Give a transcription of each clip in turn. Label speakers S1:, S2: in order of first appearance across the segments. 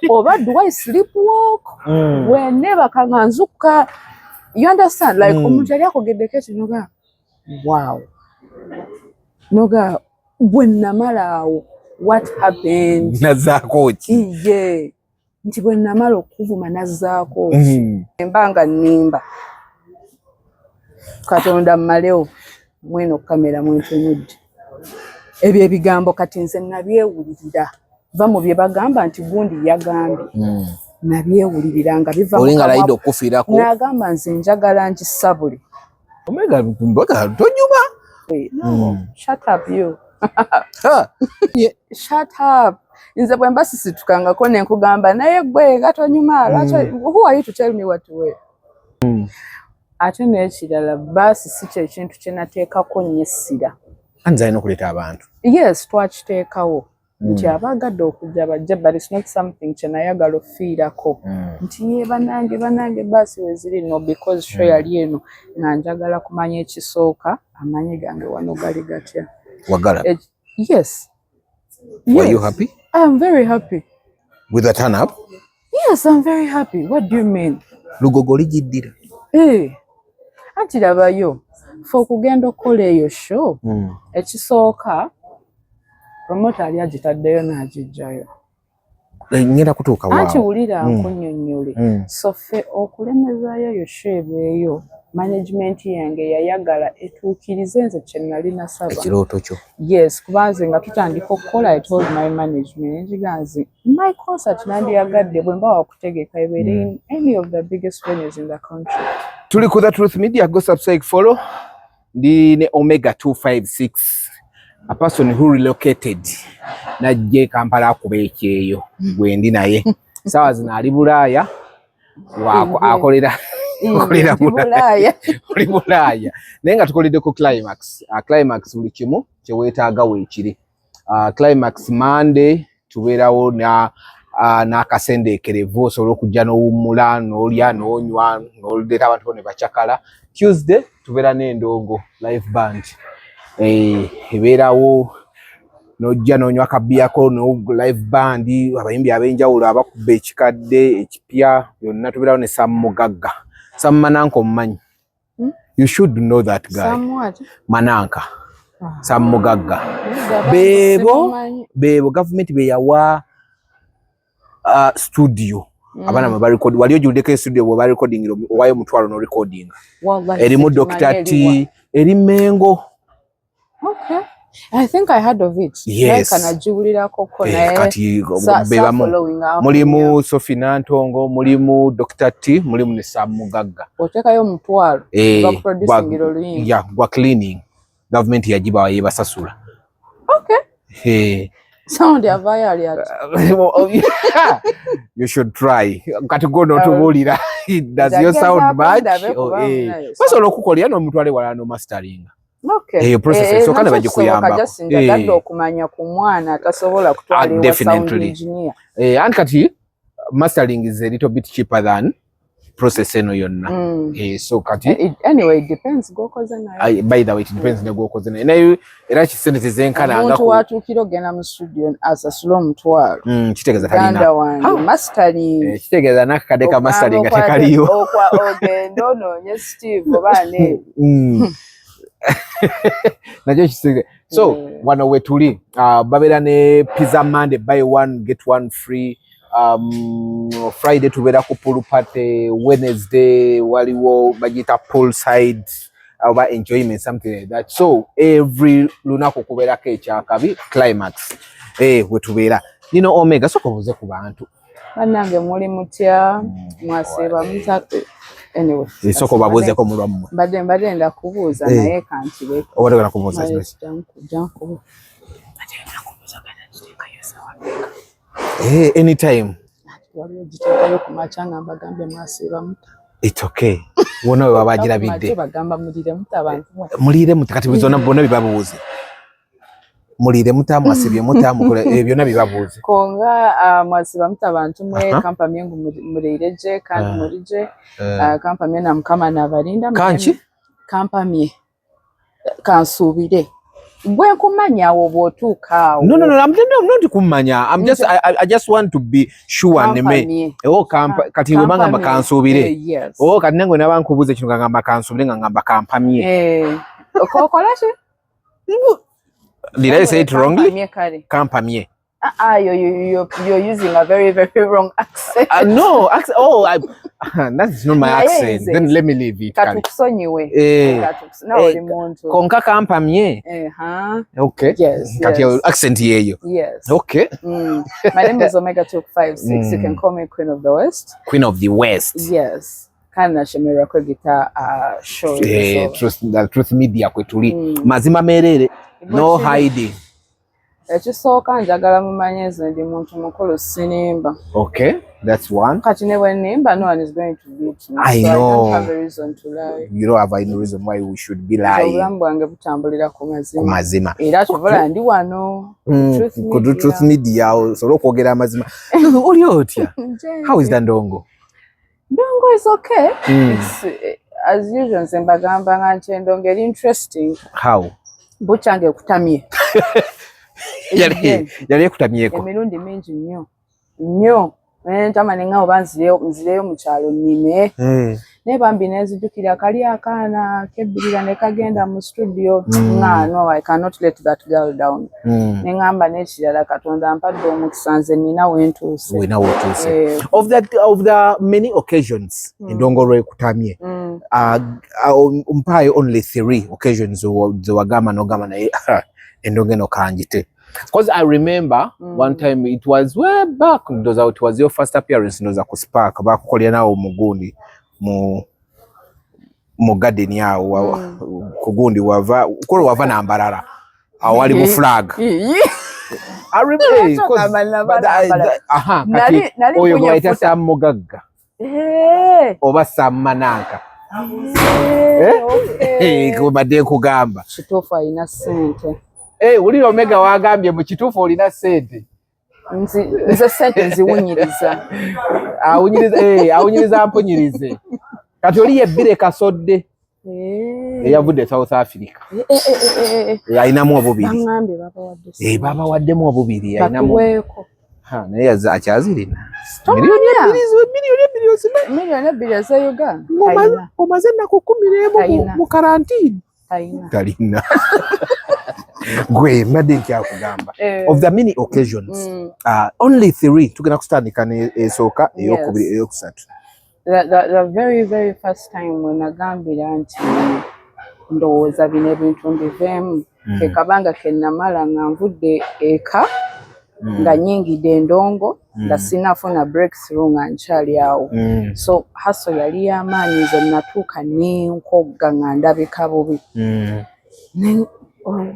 S1: Oba do I sleepwalk? Whenever kanganzuka. You understand? Like omuntu yali akogedde noga. Wow. Noga when namala what happened?
S2: Nazaako ki?
S1: Yeah. Nti bwe namala okuvuma nazaako embanga nimba Katonda mmaleo mweno kamera mwentunudde ebyo ebigambo kati nze nabyewulirira va mu bye bagamba nti gundi yagambye nabyewulirira nga biva
S2: olinga laidi okufiirako
S1: nagamba nze njagala nkisabule
S2: Omega mbaga tonnyuma
S1: no shut up you shut up nze bwe mbasisitukangako ne nkugamba naye gwe gatonyuma who are you to tell me what to wear ate n'ekirala basi si kye kintu kye nateekako nnyo essira
S2: anze alina okuleeta abantu
S1: yes twakiteekawo nti abaagadde okujja bajja but it's not something kye nayagala ofiirako nti ye banange basi weziri no because show yali eno nga njagala kumanya ekisooka amanyi gange wano gali gatya
S2: wagala
S1: yes
S2: were you happy?
S1: I'm very happy
S2: with the turn up?
S1: Yes, I'm very happy. What do you mean?
S2: Lugogo lijiddira
S1: anti labayo for kugenda okukola eyo show ekisooka promoter ali agitaddeyo n'agijjayo
S2: ngenda kutuuka waawo
S1: anti wulira nkunnyonnyole so ffe okulemezaayo eyo show ebeeyo management yange yayagala etuukirize nze kye nali nasaba
S2: ekirooto kyo
S1: yes kubanze nga tutandika okukola I told my management nziganzi my concert nandiyagadde bwe mba wakutegeka ebeere in any of the biggest venues in the country.
S2: Tuli ku The Truth Media, go subscribe, follow. Ndi ne Omega256, a person who relocated najje Kampala akuba ekyeyo gwendi naye sawa zina ali Bulaaya akolera Bulaaya naye nga tukoledde ku climax climax buli kimu kye weetaaga weekiri climax Monday tubeerawo n'akasendeekerevu osobola okujja n'owummula n'olya n'onywa n'oleeta abantu ne bacakala. Tuesday tubeera n'endongo live band ebeerawo n'ojja n'onywa kabiyako no live band abayimbi ab'enjawulo abakubba ekikadde ekipya byonna tubeerawo ne Sam Mugagga. Sam Mananka omumanyi? You should know that guy.
S1: Sam what?
S2: Mananka. Sam Mugagga. Bebo government be yawa studio. Abaana mwe record wali ojuddeko studio bwe recording owayo mutwalo no recording. Erimu Dr. T, eri Mengo.
S1: Okay. I think I heard of it.
S2: Yes.
S1: Like anajiwulira koko naye.
S2: Kati beba mulimu Sophie Nantongo, mulimu Dr. T, mulimu ne Sam Mugagga.
S1: Otekayo mutwalo ba producing iroluyinga.
S2: Yeah, gwa cleaning. Government yajiba wayeba sasula.
S1: Okay. Sound ya vaya aliat.
S2: You should try. Kati go no tubulira. Does your sound match? Basa okukolya no mutwale wala no mastering.
S1: Okay.
S2: Process so kana baje kuyamba.
S1: Gadde okumanya ku mwana atasobola kutwalibwa sound engineer.
S2: And kati mastering is a little bit cheaper than process eno yonna. So kati
S1: anyway it depends go koza nayo.
S2: By the way it depends ne go koza nayo. Nayo era kisente zenkana nga
S1: ko watu kiro gena mu studio as a slow mutwalo.
S2: Kitegeza talina.
S1: Mastering.
S2: Kitegeza nakadeka mastering atekaliyo.
S1: Okwa ogendo no nye Steve bane.
S2: Najyo kisege. So wano wetuli babera ne pizza Monday buy one get one free. Friday tubeera ku pool party, Wednesday waliwo bagita poolside oba enjoyment something like that. So every lunaku kubeerako ekyakabi climax we tubeera nino Omega soko buze ku bantu
S1: bannange muli mutya mwasiba mutatu anyway
S2: soko babuzeko mulwamu
S1: mbadde ndakubuuza naye kanti beko
S2: obadde kubuuza
S1: janko
S2: anytime
S1: waliwo jitekayo ku machanga mbagambye mwasiba muta
S2: it's okay wona babagira bidde
S1: bagamba mulire muta abantu
S2: mulire muta kati bizona bona bibabuuze mulire muta mwasibye muta mukole byonna bibabuuze
S1: konga mwasiba muta abantu mwe kampani yangu mulireje kandi mulije kampani na mukama na balinda
S2: kanchi
S1: kampani kansubire Gwe kumanya awo bw'otuuka awo.
S2: No, I'm not kumanya. I just want to be sure neme. Kati ngamba kansubire.
S1: Yes.
S2: Kati nange nabankubuze kino ngamba kansubire ngamba kampamye.
S1: Okola ki?
S2: Did I say it wrongly? Kampamye.
S1: You're using a very, very wrong accent.
S2: No, that's not my accent. Then let me leave it.
S1: Katukusonyiwe.
S2: Konka kampamye. Okay.
S1: Yes.
S2: Kati your accent yeyo.
S1: Yes.
S2: Okay.
S1: My name is Omega256. You can call me Queen of the West.
S2: Queen of the West.
S1: Yes. Kana shemera kwa guitar show.
S2: Truth media kwetuli. Mazima merere. No hiding.
S1: Ekisooka njagala mumanyeze ndi muntu mukulu sinimba.
S2: Okay, that's one.
S1: Kati ne bwe nimba, no one is going to beat me.
S2: I know.
S1: I don't have a reason to lie.
S2: You don't have any reason why we should be lying.
S1: Obulamu bwange butambulira ku mazima.
S2: Ku mazima.
S1: Era kyovola ndi wano.
S2: Truth media osobola okwogera amazima. Oli otya? How is Ndongo?
S1: Ndongo is okay. It's, as usual nze mbagamba nti Ndongo eri interesting.
S2: How?
S1: Buchange kutamye.
S2: Yali ekutamyeko.
S1: Emirundi mingi nnyo. Ntama nenga oba nzireyo mu kyalo nnime. Ne bambi nezijukira kali akaana kebbirira ne kagenda mu studio. No, I cannot let that girl down. Nengamba n'ekirala Katonda ampadde omukisa nze nina wentuuse. Of the many occasions Ndongo lwekutamye, mpayo only 3 occasions zewagamba n'ogamba naye Ndongo eno kanjite. Because I remember one time, it was way back, it was your first appearance in Spark, bakukolya nawo mugundi mu garden yawo kugundi wava na mbarara awali mu flag. I remember oyo gwaita Sam Mugagga oba Sam Mananka kubadde kugamba kituufu alina ssente.
S2: Uli Omega wagambye mu kituufu olina ssente.
S1: Nze ssente nziwunyiriza.
S2: Awunyiriza mpunyirize. Kati oli yebbire kasodde. Eyavudde South Africa. Ayinamu obubiri. Babawaddemu obubiri.
S1: Katuweeko.
S2: Naye akyazirina.
S1: Milioni ebbiri eza Uganda.
S2: Omaze ennaku 10 mu karantiini. Talina. Gwe madde nkyakugamba. Of the many occasions, only 3 tugenda kustandika esooka eyokubiri eyokusatu.
S1: The very, very first time when nagambira nti ndowooza bino ebintu mbiveemu kekabanga kennamala nga nvudde eka nga nnyingidde Ndongo nga sinafuna breakthrough nga nkyali awo. So haso yali y'amaanyi nze natuuka nenkogga nga ndabika bubi.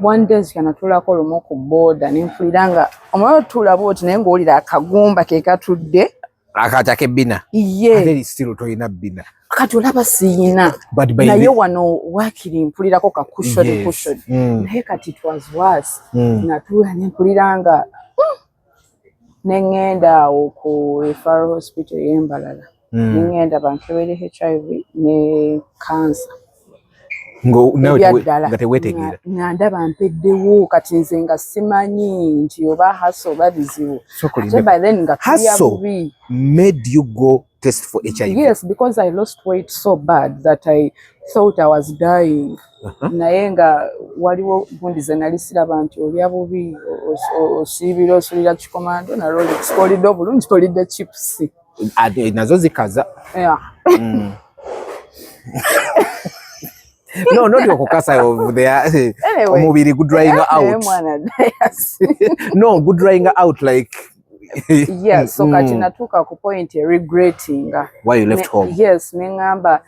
S1: One day nzikanatulako lumu ku booda nenfulira nga omwoyo tulaba oti naye ng'owulira akagumba ke katudde.
S2: Akata kebbina. Ate still toyina bbina.
S1: Kati olaba siyina. Naye wano waakiri mpulirako ka cushion. Naye kati it was worse. Natuula nempulira nga nengenda awo ku referral hospital y'Embalala. Nengenda bankebere HIV ne cancer.
S2: Nga teweetegeera.
S1: Nga ndaba mpeddewo kati nze nga simanyi nti oba haso oba bizibu. By then nga tulya bubi.
S2: Made you go test for HIV?
S1: Yes, because I lost weight so bad that I thought I was dying. Naye nga waliwo gundi ze nali siraba nti olya bubi osiibira osulira kikomando na Rolex olidde obulungi olidde chips.
S2: Nazo zikaza. No, not your kokasa over there. Anyway, omubiri good drying out. No, good drying out like.
S1: Yes, so kati natuka ku point regretting.
S2: Why you left home?
S1: Yes, nengamba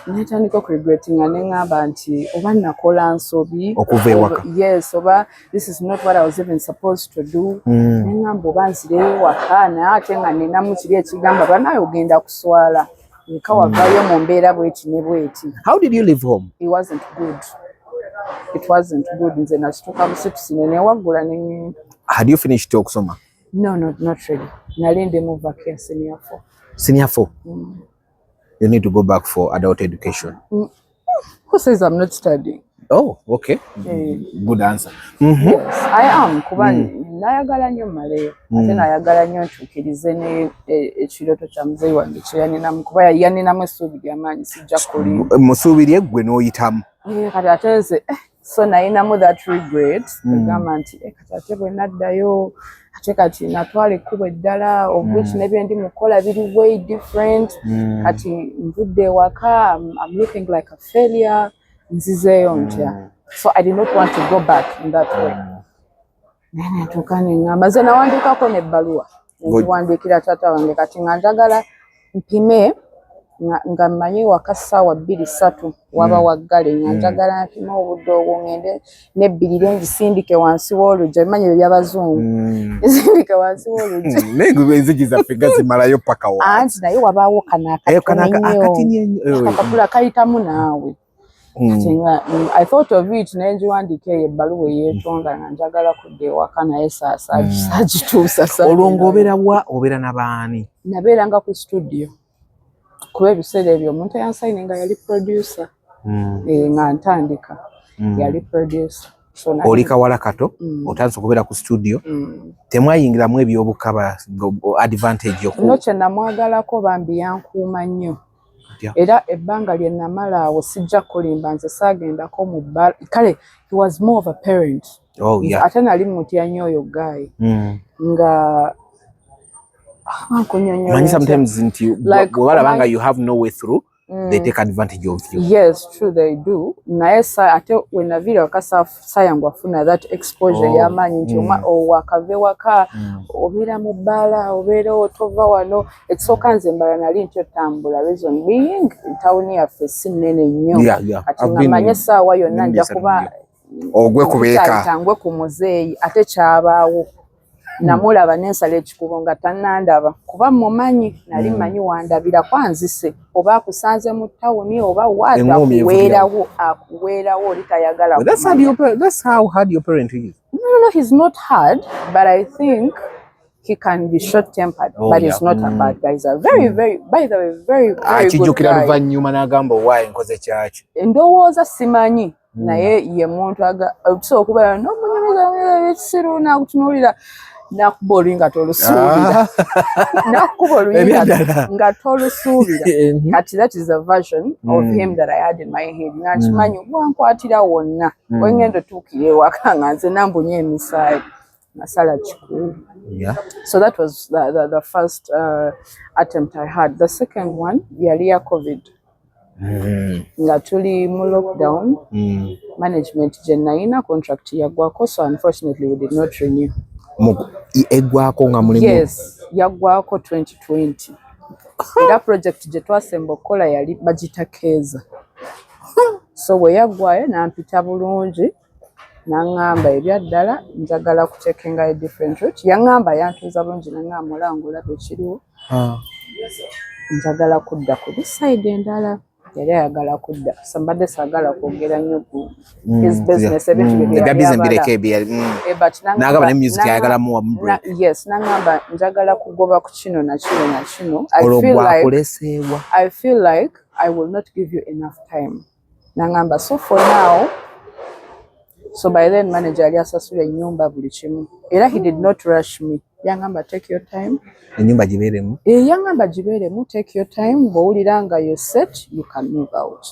S1: netandika ku regretting nengamba nti oba nakola nsobi.
S2: Okuva ewaka.
S1: Yes, oba this is not what I was even supposed to do. Nengamba oba nzireyo waka naye ate nga nina mu kiri ekigamba banaye ogenda kuswala.
S2: How did you leave home?
S1: It wasn't good.
S2: Had you finished Okusoma?
S1: No, not really. Nalinde move back here senior 4.
S2: Senior 4? You need to go back for adult education.
S1: Who says I'm not studying?
S2: Oh, okay. Good answer.
S1: Yes, I am. Kuba nayagala nnyo maleyo. Ate nayagala nnyo ntuukirize ne ekirooto kya muzeeyi wange kye yaninamu kuba yaninamu essuubi ly'amaanyi sijja kulimba.
S2: Musuubirye ggwe n'oyitamu.
S1: Kati ate nze so nayinamu that regret egamba nti kati ate bwe naddayo ate kati natwala ekkubo eddala of which ne bye ndi mukola biri way different. Kati nvudde ewaka I'm looking like a failure. Nzizeeyo ntya. So I did not want to go back in that way. Nene tukane ngamba ze nawandiikako n'ebbaluwa. Nziwandiikira taata wange kati nga njagala mpime nga mmanyi waka ssaawa 2-3 waba waggale nga njagala mpime obudde obwo ngende n'ebbirire ngisindike wansi w'oluggya bimanyi bye by'abazungu zindike wansi w'oluggya
S2: naye enzigi zaffe gazimalayo paka wa
S1: anti naye wabaawo kanakapapula kayitamu naawe. I thought of it nenjiwandiika ebbaluwa eyeetonda nga njagala kudda ewaka naye saagituusa.
S2: Olwo ng'obeera wa obeera n'abaani?
S1: Nabeeranga ku studio kuba ebiseera ebyo omuntu eyansayini nga yali producer nga ntandika yali producer.
S2: Oli kawala kato otandise okubeera ku studio temwayingiramu ebyobukaba advantage
S1: no kye namwagalako bambi yankuuma nnyo. Era ebbanga lye namala awo sijja kulimba nze saagendako mu bbala kale he was more of a parent. Ate nali mutya nnyo oyo guy nga
S2: manyi sometimes nti bwebalabanga you have no way through they take advantage of you.
S1: Yes, true they do. Naye ate wenaviira waka sayangu afuna that exposure y'amaanyi nti wakave waka obeera mu bbaala obeera otova wano ekisooka nze mbala nali nti otambula reason being tawuni yaffe si nnene nnyo kati nga manye essaawa yonna nja kuba
S2: ogwe kubeeka
S1: ngwe ku muzeeyi ate kyabaawo namulaba nensala ekikubo nga tannandaba kuba mumanyi nali manyi wandabira kwanzise oba akusanze mu tawuni oba akuweerawo oli tayagala.
S2: That's how hard your parent is.
S1: No, he's not hard, but I think he can be short-tempered, but he's not a bad guy. He's a very, by the way, very good guy.
S2: Luvannyuma n'agamba owaaye nkoze kyaki.
S1: Ndowooza simanyi naye ye muntu okusobola okubeera n'omunyumiza ekisiru n'akutunuulira nakuba oluyi nga tolusuubira nakuba oluyi nga tolusuubira kati that is a version of him that I had in my head nga nkimanyi bwankwatira wonna wengenda otuukira ewaka nga nze nambunye emisaayi nasala kikulu. So that was the first attempt I had. The second one yali ya COVID nga tuli mu lockdown management gye nayina contract yaggwako so unfortunately we did not renew.
S2: Eggwako nga mulimu?
S1: Yes, yaggwako 2020. Era project gye twasemba okukola yali bagita Keeza. So bwe yaggwayo nampita bulungi n'aŋŋamba ebyaddala njagala kutekenga a different route. Yaŋŋamba yantuuza bulungi n'aŋŋamba mulango olaba ekiriwo njagala kudda ku this side endala. Yali ayagala kudda sambadde saagala kwogera nnyo ku his business ebintu
S2: n'agamba ne music ayagalamu wamu.
S1: Yes, n'aŋŋamba njagala kugoba ku kino na kino. I feel like I will not give you enough time. N'aŋŋamba so for now, so by then manager yali asasula ennyumba buli kimu era he did not rush me. Yaŋŋamba take your time.
S2: Ennyumba gibeeremu?
S1: Yaŋŋamba gibeeremu, take your time. Bw'owulira nga you're set, you can move out.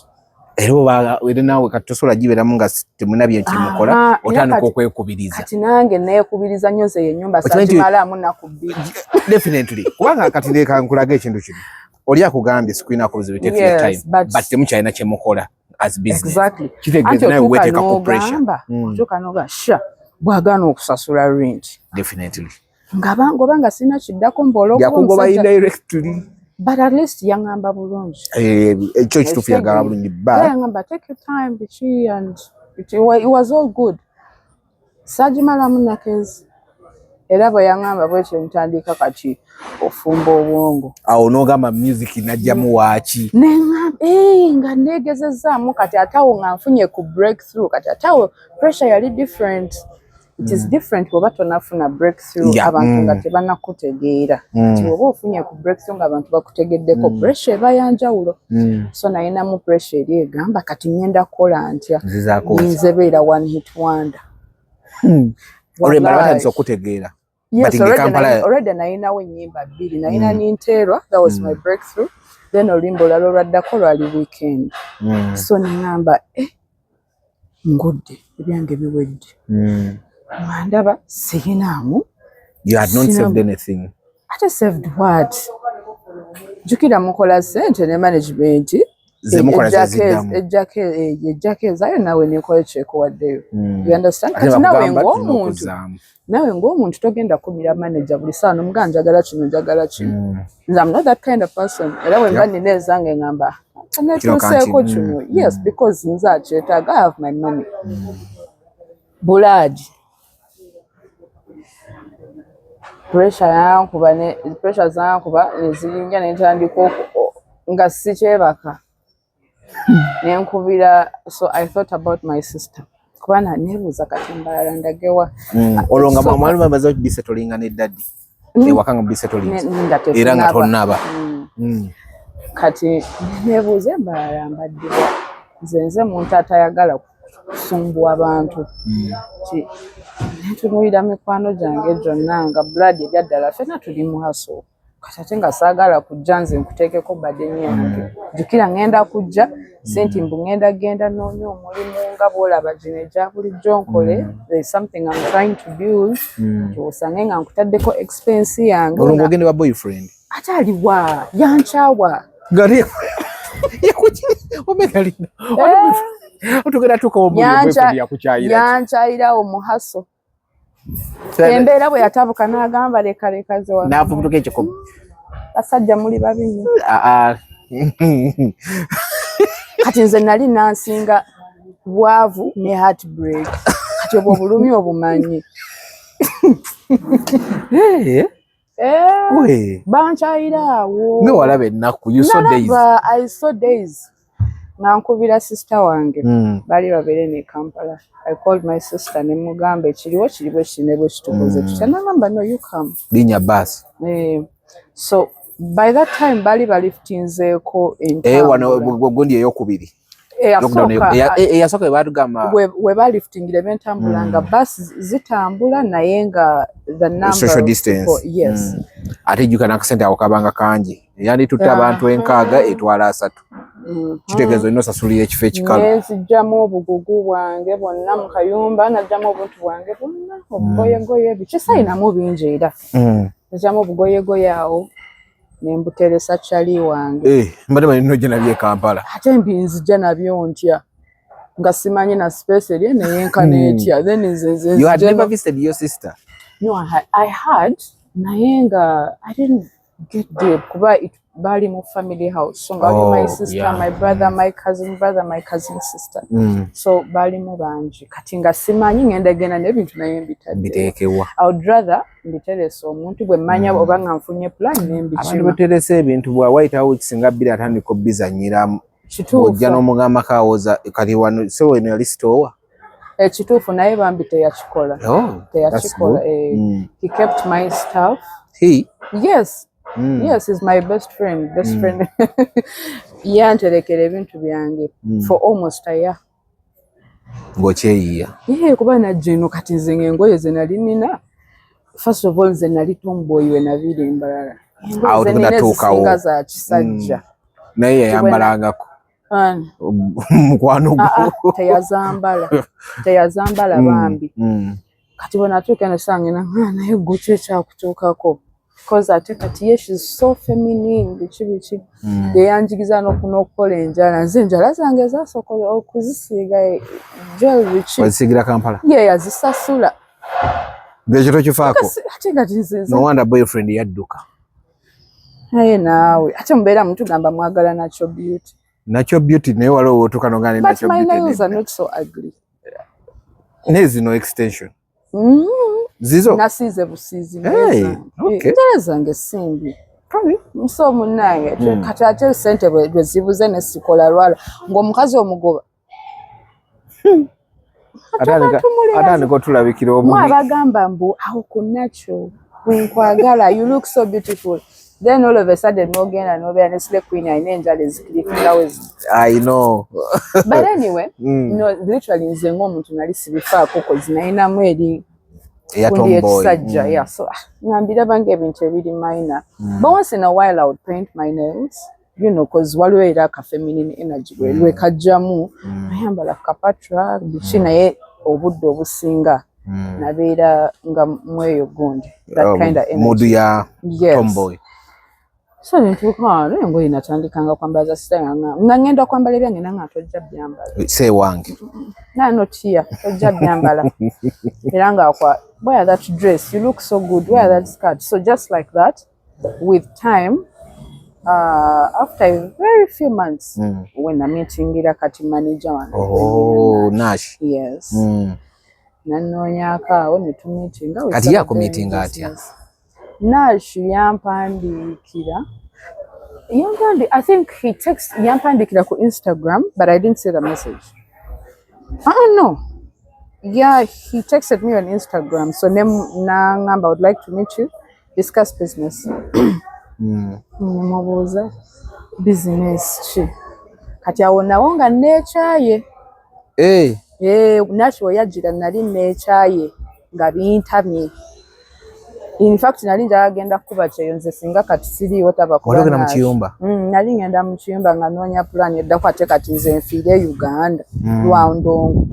S2: Era naawe kati tosobola gibeeramu nga temulina bye mukola otandika okwekubiriza.
S1: Kati nange neekubiriza nnyo nze ennyumba sagimalamu nnaku bbiri.
S2: Definitely. Kubanga kati leka nkulaga ekintu kino. Oli akugambye sikulinako buzibu take your time. But temukyalina kye mukola as business.
S1: Exactly.
S2: Kitegeeza nawe weeteeka ku pressure.
S1: Otuuka n'ogamba sha bw'agaana okusasula rent.
S2: Definitely.
S1: Ngabanga sina kiddako mbolo
S2: yakugoba indirectly
S1: but at least yaŋŋamba bulungi
S2: ekyo kituufu yagala bulungi
S1: yaŋŋamba take your time bichi and it was all good. Sagimalamu nakezi era bwe yaŋŋamba bwekyo ntandika kati ofumba obwongo
S2: awo n'ogamba music najjamu waaki
S1: nga neegezezaamu kati atawo nga nfunye ku breakthrough kati atawo pressure yali different. it is different bwoba tonafuna breakthrough abantu nga tebanakutegeera kati bwoba ofunye ku breakthrough nga abantu bakutegeddeko pressure eba yanjawulo so nayinamu pressure eri egamba kati ngenda kukola ntya nze beera one hit wonder
S2: batandise okutegeera
S1: yes already nayinawo ennyimba 2 nayina ninteerwa that was my breakthrough then oluyimba olala olwaddako lwali weekend so nengamba ngudde ebyange biwedde mandaba siyinaamu
S2: you had not saved anything
S1: ate saved what jukira mukola sente ne management ejjake ezayo nawe nekola kyekuwaddeyo you understand kati nawe ng'omuntu togenda kumira manager buli saa n'omugaa njagala kino njagala kino nze I'm not that kind of person era bwe mba nina ezange ngamba netuuseeko kino yes because nze akyetaaga I have my money bulaadi pressure zankuba nezirinnya nentandika nga sikyebaka nenkubira so I thought about my sister kubana nebuuza kati mbalala ndagewa
S2: olonga mwali bamaze bisettlinga ne daddy ewakanga bisettlinga era nga tonnaba
S1: kati nebuuza mbalala mbadde nze muntu atayagala kusumbuwa abantu netunulira mikwano gyange gyonna nga blood ebyaddala fena tuli muhaso kati ate nga saagala kujja nze nkuteekeko badde nyange jukira ngenda kujja senti mbu ngenda genda noonya omulimu nga bwolaba gino egya bulijjo nkole there is something I'm trying to build osange nga nkutaddeko expense yange
S2: olwo ng'ogende wa boyfriend
S1: ate aliwa yankyawa
S2: gari Omega lino otugenda tukawo
S1: yankyayira omuhaso embeera bwe yatabuka n'agamba leka ze wa
S2: n'avubutuka ekikomo
S1: basajja muli babi nnyo kati nze nali nansinga bwavu ne heartbreak kati obwo obulumi obumanyi bankyayira awo
S2: nga walaba ennaku you
S1: saw days nga nkubira sister wange bali babeere ne Kampala I called my sister ne mugamba ekiriwo kiriwo kine bwe kitukoze tutya nagamba no you come
S2: linya bus
S1: so by that time bali baliftinzeeko
S2: wano gondi eyokubiri eyasooka ebatugamba
S1: we baliftingire bentambula nga basi zitambula naye nga the number
S2: social distance
S1: yes
S2: ate ejjukana akasente ako kabanga kangi yanditutta abantu 6 etwala 3 kitegeezo ino sasulira ekifo ekikalu
S1: nezijjamu obugugu bwange bwonna mu kayumba najjamu obuntu bwange bwonna obugoyegoye bikisayinamu bingi era najjamu obugoyegoye awo nembuteresa chali wange
S2: mbadde balino gye nabye Kampala
S1: ate mbinzijja nabyo ntya nga simanyi na space eri neyenkana etya then
S2: you had never visited your sister?
S1: No, I had naye nga I didn't get deep kuba bali mu family house so my sister my brother my cousin sister so bali mu banji kati nga simanyi ngenda gena nebintu naye mbitekewa I would rather mbiteresa omuntu bwe manya oba nga nfunye plan nembichima
S2: abantu bateresa ebintu bwa White House nga bira atandika obizanyira ojja n'omugamba kawoza kali wano so weno yali store
S1: ekituufu naye bambi teyakikola teyakikola he kept my stuff yes yes he's my best friend yanterekera ebintu byange for almost a year
S2: ngokyeyiya
S1: kuba najja eno kati nze ng'engoye ze nali nina first of all nze nali tomboy we nabiri embalala engoye za kisajja
S2: naye yayambalangako mukwano gwo
S1: teyazambala bambi kati bwe natuuka nesanga naye gwe ki ekyakutuukako because ate kati ye she's so feminine biki yeyanjigiza n'okukola enjala nze enjala zange zasooka okuzisiiga jewelry ki
S2: wazisiigira Kampala
S1: ye yazisasula
S2: ng'ekyo tokifaako
S1: ate kati nze
S2: no wonder boyfriend yadduka
S1: naye naawe ate mubeera mutugamba mwagala
S2: Natural beauty naye waliwo otuuka nogane natural beauty
S1: but my nails are not so ugly
S2: nezino extension zizo
S1: nasiize busiizi njala zange simbi nso munnange kati ate sente bwe zibuze nesikola lwala ng'omukazi omugoba
S2: atandika otulabikira obubi
S1: abagamba mbu awo ku natural wenkwagala you look so beautiful then all of a sudden mogenda nobeera ne slay queen ayina enjala ezikirikirawo
S2: I know
S1: but anyway no literally nze ng'omuntu nali sibifaako kozi nayinamu eri kundi ekisajja so ngambiraba ng'ebintu ebiri minor but once in a while I would paint my nails you know cause waliwo era aka feminine energy lwekajjamu ayambala kapatra biki naye obudde obusinga nabeera nga mweyo gundi that kind of energy
S2: modu ya tomboy
S1: so nituuka engoye natandikanga kwambala za sita nga ngenda kwambala ebyange nanga tojja byambala
S2: say wange
S1: not here tojja byambala era nga kwa wear that dress you look so good wear that skirt so just like that with time after a very few months when I meeting kati manager wange
S2: Nash
S1: yes nanonyaka ne tumeetinga
S2: kati yako meeting atya
S1: Nash yampandikira I think he yampandikira ku Instagram but I didn't see the message. No. Yeah, he texted me on Instagram so I would like to meet you, discuss business. Mubuuza business ki kati awo nawo nga neekyaye Nacho yajjira nali neekyaye nga bintamye in fact nali njagenda kuba kyeyonze singa kati siriiwo
S2: tabakolagana mu kiyumba
S1: nali ngenda mu kiyumba nga noonya plan eddako ate kati nze nfiire Uganda lwa Ndongo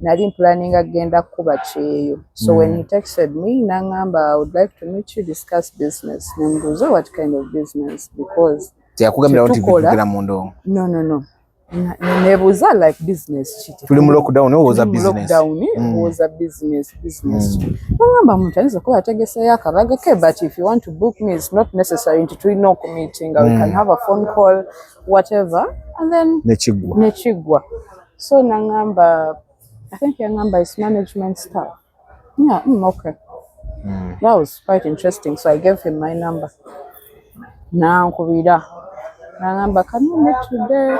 S1: nali planning agenda kuba kyeyo so when he texted me nangamba I would like to meet you discuss business nembuuza what kind of business because
S2: yakugambira nti tukugera mu Ndongo
S1: no nebuuza like business kiti
S2: tuli mu lockdown was a business
S1: was a business nangamba muntu ayinza kuba ategeseeyo akabaga ke but if you want to book me it's not necessary nti tulina okumeeting we can have a phone call whatever and then nechigwa so nangamba I think your number is management staff. Yeah, okay. That was quite interesting. So I gave him my number. Now, Kubida. Number, can you meet today?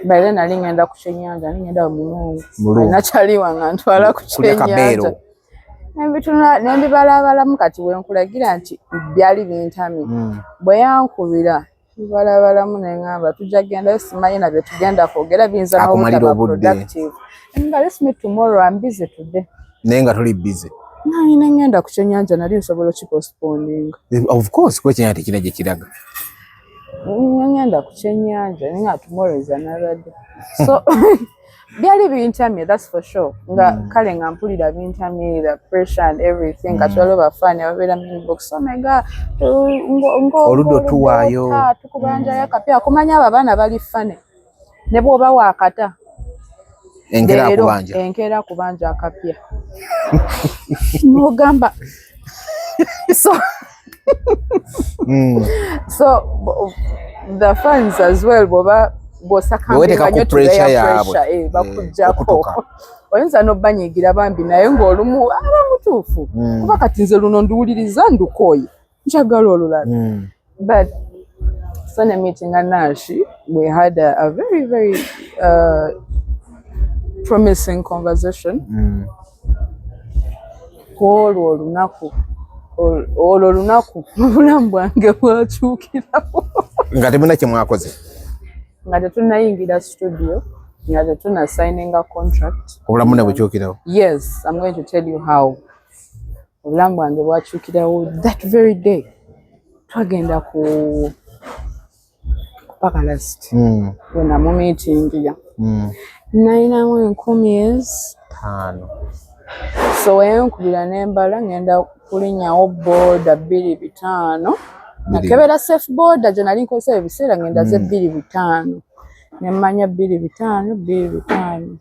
S1: By then, I didn't end up kuchenyanja. I didn't end up Mundongo. Naturally, wangantwala kuchenyanja. Nembi balabala mukati wenkulagira nti byali bintami. Bwe yankubira balabala munengamba tujja genda Simanyi nabyo tugenda kwogera binza n'obutaba productive. Let's meet tomorrow. I'm busy today.
S2: Nenga tuli busy.
S1: Ngenda kuchenyanja nali nsobola postponing.
S2: Of course, kwenyanja tekina gye kiraga.
S1: Ngenda kuchenyanja nenga tomorrow is another day. So byali bintamye that's for sure. Nga kale nga mpulira bintamye the pressure and everything katwalo bafani ababera mu box Omega
S2: oludo tuwayo
S1: tukubanja yakapya kumanya abaana bali fane ne bwoba wakata enkera kubanja akapya mugamba so the fans as well bosakambira pressure bakujjako oyinza n'obanyigira bambi naye ng'olumu abamutuufu kuba kati nze luno nduwuliriza ndukoye njagala olulala but Sunday meeting at Nash we had a very very promising conversation olwo olunaku obulamu bwange bwakyukirawo
S2: nga temuna kye mwakoze
S1: nga tetunayingira studio nga tetuna signing a contract
S2: obulamu ne bukyukirawo
S1: yes I'm going to tell you how obulamu bwange bwakyukirawo that very day twagenda ku Pakalast wena mu meeting ya nayinamu 10,000 so wenkubira nembala ngenda kulinyawo boda 2,500 nakebera safe boda gye nali nkozesa ebiseera ngenda ze 2,500 nemmanya 2,500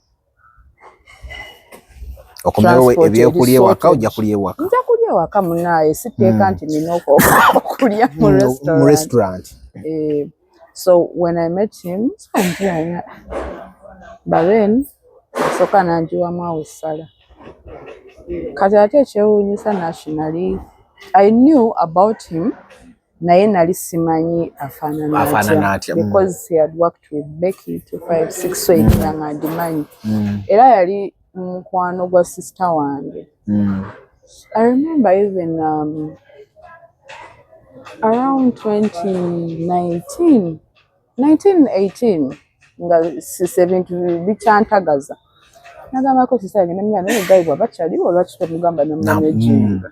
S2: okomewo ebyokulya ewaka ojja kulya ewaka
S1: nja kulya ewaka munaye siteeka nti nina okulya mu restaurant so when I met him but then soka nanjiwamu awo essala kati ate ekyewuunyisa nationally I knew about him naye nali simanyi afaanana atya because he had worked with Becky 256 so enyanga ndimanyi era yali mukwano gwa sister wange. I remember even around 1918 nga sise bintu bikyantagaza. Nagambako sister yange nemugamba naye guy bw'aba kyaliwo lwaki tomugamba namumanejinga.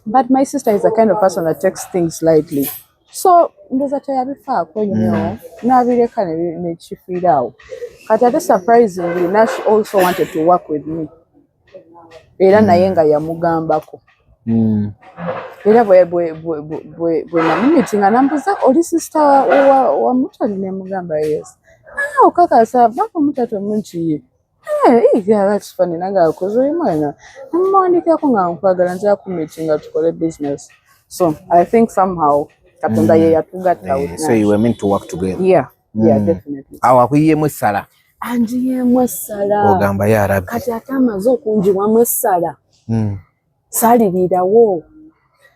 S1: But my sister is the kind of person that takes things lightly. So ndoza teyabifaako nnyo n'abireka nekifiiraawo. Kati ate surprisingly Nash also wanted to work with me. Era naye nga yamugambako. Era bwe namumitinga nambuza oli sister wa Mutali nemugamba yes. Okakasa bako Mutatu munchi. Yeah, that's funny. Naga kuzo imana. Namwandikako nga nkwagala nja kumitinga tukole business. So I think somehow Katonda ye yatugata out.
S2: So you were meant to work together.
S1: Yeah, definitely.
S2: Awa kuyiyemu essala.
S1: Anjiyemu essala.
S2: Ogamba ya Rabbi.
S1: Kati atamaze okunjiwamu essala. Salirirawo.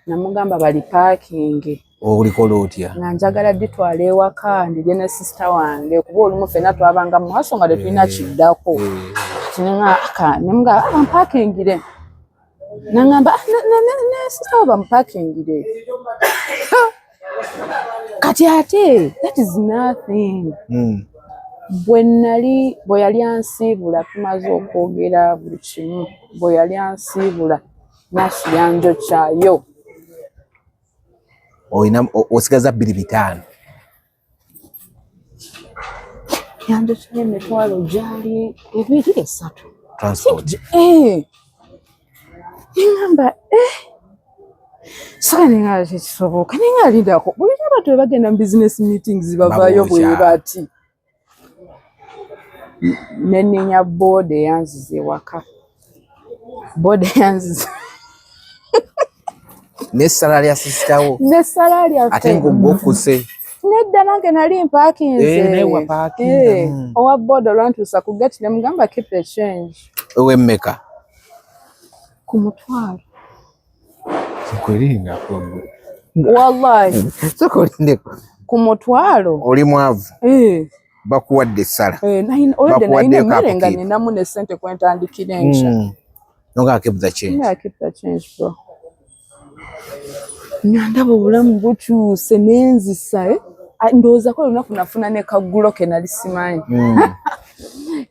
S1: Namugamba bali parking.
S2: Olikola otya?
S1: Nga njagala ditwala ewaka ndije ne sister wange kuba olumu ffenna twabanga mu maaso nga tetulina kiddako. Nemuga ampakingire. Nangamba ne sister wa bampakingire. Kati ate that is nothing. Bwe yali ansiibula tumaze okwogera buli kimu. Bwe yali ansiibula nakiyanjo kyayo.
S2: Osigaza 2,500.
S1: Yanjo kyayo emitwalo gyali 2,3.
S2: Transport.
S1: Ngamba saka ninga kisoboka ninga lindako buli abantu bagenda mu business meetings bavaayo bwe bati. Neninya board yanzize waka. Board yanzize.
S2: N'essala lya sister wo.
S1: N'essala lya
S2: ate ng'ogwokuse.
S1: Nedda nange nali mpakinze.
S2: Newa parking.
S1: Owa board olwantuusa ku gate ne mugamba keep the change.
S2: Owemmeka?
S1: Ku mutwalo.
S2: Sikulinga kongo.
S1: Wallahi.
S2: Sokolindeko.
S1: Ku mutwalo.
S2: Oli mwavu. Bakuwadde essala.
S1: Olwadde emmere nga ninamu ne ssente kwentandikira enkya.
S2: Nonga keep the change.
S1: Yeah, keep the change, bro. Ndaba obulamu bukyuse nenzisa ndowooza ko olunaku nafuna ne kaggulo ke nali simanyi.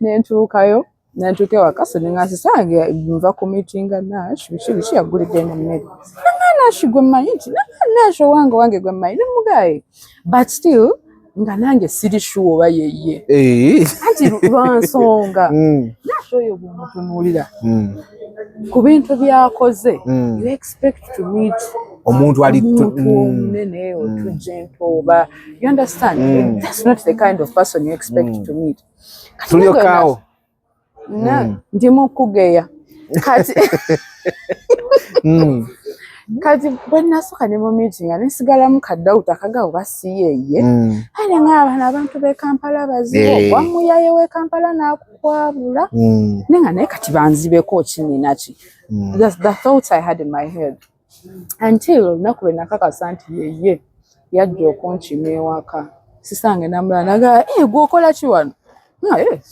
S1: Nentuukayo nentuuka ewaka so neŋŋasisange nva ku miitinga Nash biki yagulidde n'emmere. Nash gwe mmanyi nti Nash wange gwe mmanyi ne mugaye. But still nga nange siri sure oba yeye. Anti lwa nsonga Nash oyo bw'omutunuulira ku bintu byakoze you expect to meet
S2: omuntu ali
S1: munene otujento oba you understand that's not the kind of person you expect to meet.
S2: Tuliokawo
S1: ndi mukugeya kati kati bwe nasooka ne mu meeting nesigalamu kaddawuta akagawo basiyeye ate ng'abaana abantu b'e Kampala bazibu wamuyaye w'e Kampala n'akukwabula nenga naye kati banzibeko kinina ki. That's the thoughts I had in my head until olunaku lwe nakakasa nti yeye yajja okunkima ewaka. Sisange namulaba naga gwokola ki wano?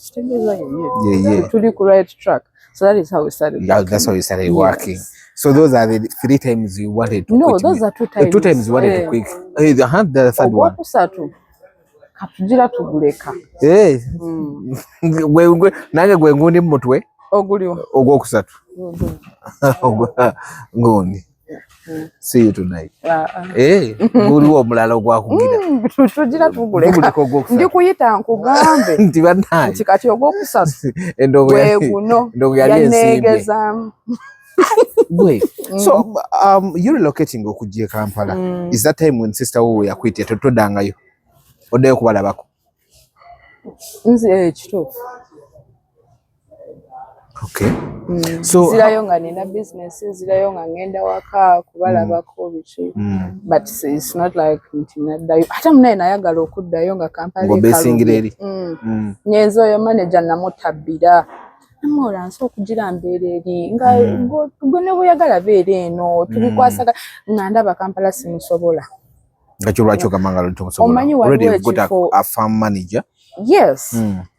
S1: Kitegeeza yeye tuli ku right track. So that is how we started.
S2: Yeah, that's how you started working. So those are the 3 times you wanted to quit.
S1: No, those are 2 times.
S2: 2 times you wanted to quit. The third one.
S1: Katujira tuguleka.
S2: Nange gwe ngundi mu mutwe.
S1: Oguliwo.
S2: Ogwokusatu. Ngundi. See you tonight. Guliwo omulala ogwakugira.
S1: Tujira tuguleka. Ndi kuyita nkugambe.
S2: Nti bannaye.
S1: Nti kati ogwokusatu.
S2: Endongo ya
S1: guno.
S2: Endongo yali ensimbe.
S1: Wait.
S2: So you're relocating okujja Kampala. Is that time when sister wo yakwite todangayo? Odayo kubalabako.
S1: Nze kituufu.
S2: Okay. So
S1: zirayo nga nina business zirayo nga ngenda waka kubalabako biki. But it's not like ntinaddayo. Ate munaye nayagala okuddayo nga Kampala
S2: ekalo.
S1: Nyenzo yo manager namutabbira. Namola nso okugira mbeera eri nga gwe ne buyagala beera eno tubikwasagala nga ndaba Kampala simusobola.
S2: Nga kyolwaki ogamanga luli tomusobola? Already you've got a farm manager.
S1: Yes.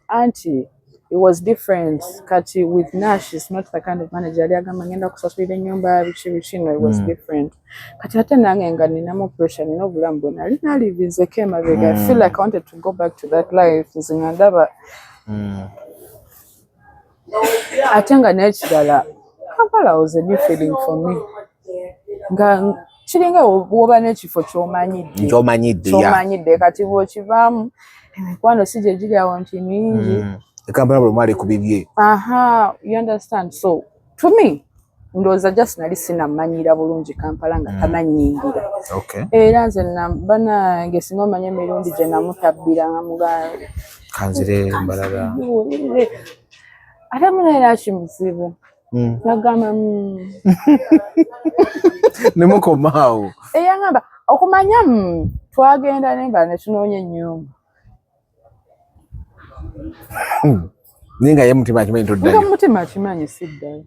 S1: Anti it was different. Kati with Nash is not the kind of manager aliagamba ngenda kusasulira ennyumba bichi no, it was different. Kati ate nange nga ninamu pressure nina obulamu bwe nali nalivinzeko emabega. I feel like I wanted to go back to that life nze nga ndaba ate nga n'ekirala Kampala was a new feeling for me. Nga kiringa woba n'ekifo ky'omanyidde kati bw'okivaamu emikwano si gye giri awo nti mingi.
S2: Kampala bwe mwali kubibye.
S1: You understand? So to me ndowooza just nali sinamanyira bulungi Kampala nga tamannyingira. Era nze banange singa omanya emirundi gye namutabbira nga mugamba
S2: kanzire mbalaga
S1: ate munaera kimuzibu nagamba
S2: nemukomaawo
S1: eyangamba okumanya twagenda nemba netunoonya ennyumba
S2: ninga ye mutima akimanyi toddayo
S1: nga mutima akimanyi siddayo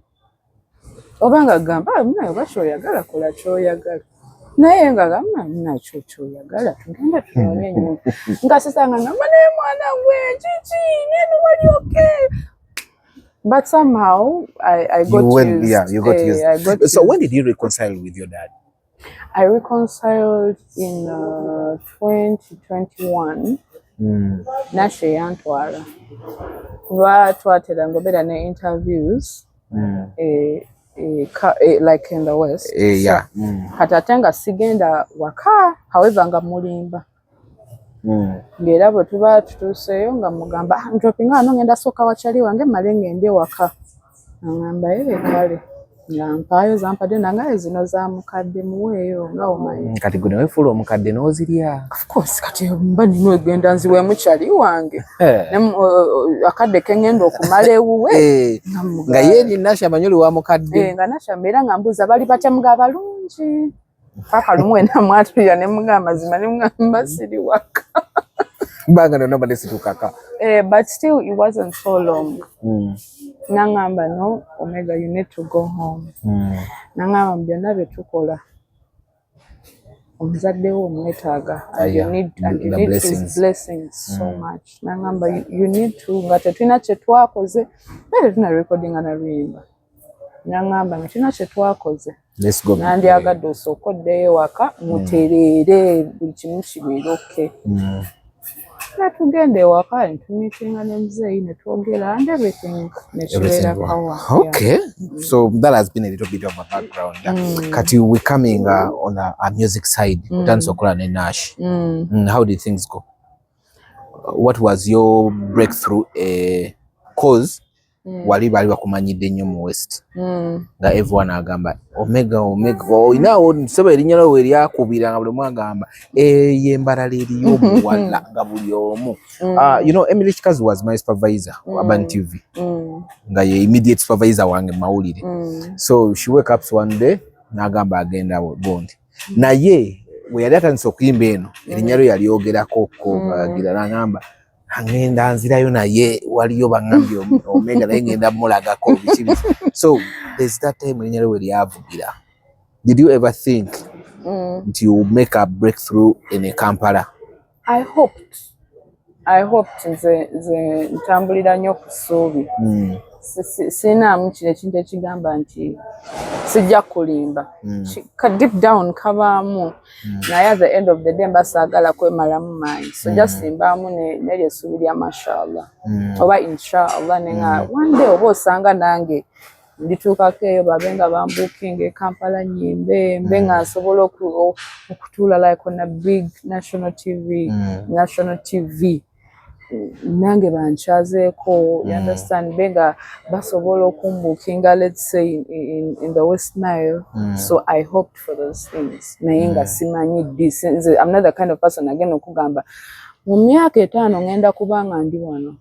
S1: obanga gamba munayo bakyoyagala kola kyoyagala naye nga gamba nakyo kyoyagala tugenda tunoonya ennyumba nga sisanga ngamba naye mwana gwe kiki neno wali okay. But somehow I got used.
S2: Yeah, you got used.
S1: I got
S2: so
S1: used.
S2: when did you reconcile with your dad?
S1: I reconciled in 2021. Nashe yantwala. Kuba twatera ngobera ne interviews. Like in the West.
S2: Yeah.
S1: Hatatenga sigenda waka, however nga mulimba. Ngera bwe tuba tutuseeyo nga mugamba ntopinga ano ngenda soka wachali wange male ngende waka ngamba kale ngampayo zampadde nangaye zino za mukadde muweeyo nga omanyi
S2: kati gwe newefuula omukadde n'ozirya.
S1: Of course kati mba nino egenda nziwe mukyali wange akadde kengenda okumala ewuwe
S2: nga ye ni Nasha amanyi oli wa mukadde
S1: nga Nasha mbeera nga mbuuza bali batyamuga abalungi paka lumwe namwatulira ne mugamba mazima ne mugamba siri waka
S2: banga no nobody situkaka
S1: but still it wasn't so long. Nangamba no Omega you need to go home. Nangamba byonna bye tukola omuzadde wo omwetaaga and you need his blessings so much. Nangamba you need to nga tetulina kye twakoze naye tuna recording na luyimba. Nangamba nga tulina kye twakoze
S2: let's go
S1: nandi agadde osooka oddeyo waka mutereere buli kimu kibeeroke natugende waka ntumitinga ne muzeeyi ne twogera and everything nekibeera kawa.
S2: Okay. So that has been a little bit of a background. Kati we coming on a music side dance okola ne Nash. How did things go? What was your breakthrough cause wali bali bakumanyidde nnyo mu West nga everyone agamba Omega inawo nsebe erinnya lyo eryakubira nga buli omu agamba yembalala eriyo buwala nga buli omu. You know Emily Chikazi was my supervisor Abantu TV nga ye immediate supervisor wange mawulire. So she wake up one day n'agamba agenda Bondi naye we yali atandise okuyimba eno erinnya lyo yalyogerako bagira n'agamba angenda nzirayo naye waliyo bangambye Omega naye ngenda mulagako bikibi. So there's that time erinnya lyo lyavugira. Did you ever think that you make a breakthrough in Kampala?
S1: I hoped nze ntambulira nnyo ku ssuubi. Sinaamu kino ekintu ekigamba nti sijja kulimba. Deep down kabaamu naye at the end of the day mbasaagala kwemalamu maanyi. So just mbaamu neryo essuubi lya mashallah oba inshallah nenga one day oba osanga nange ndituukako eyo babe nga bambukinga Kampala nyimbe mbe nga nsobola okutuula like on a big national TV nange bankyazeeko you understand benga basobola okumbukinga let's say in the West Nile. So I hoped for those things naye nga simanyi this. I'm not the kind of person again okugamba mu myaka 5 ngenda kubanga ndi wano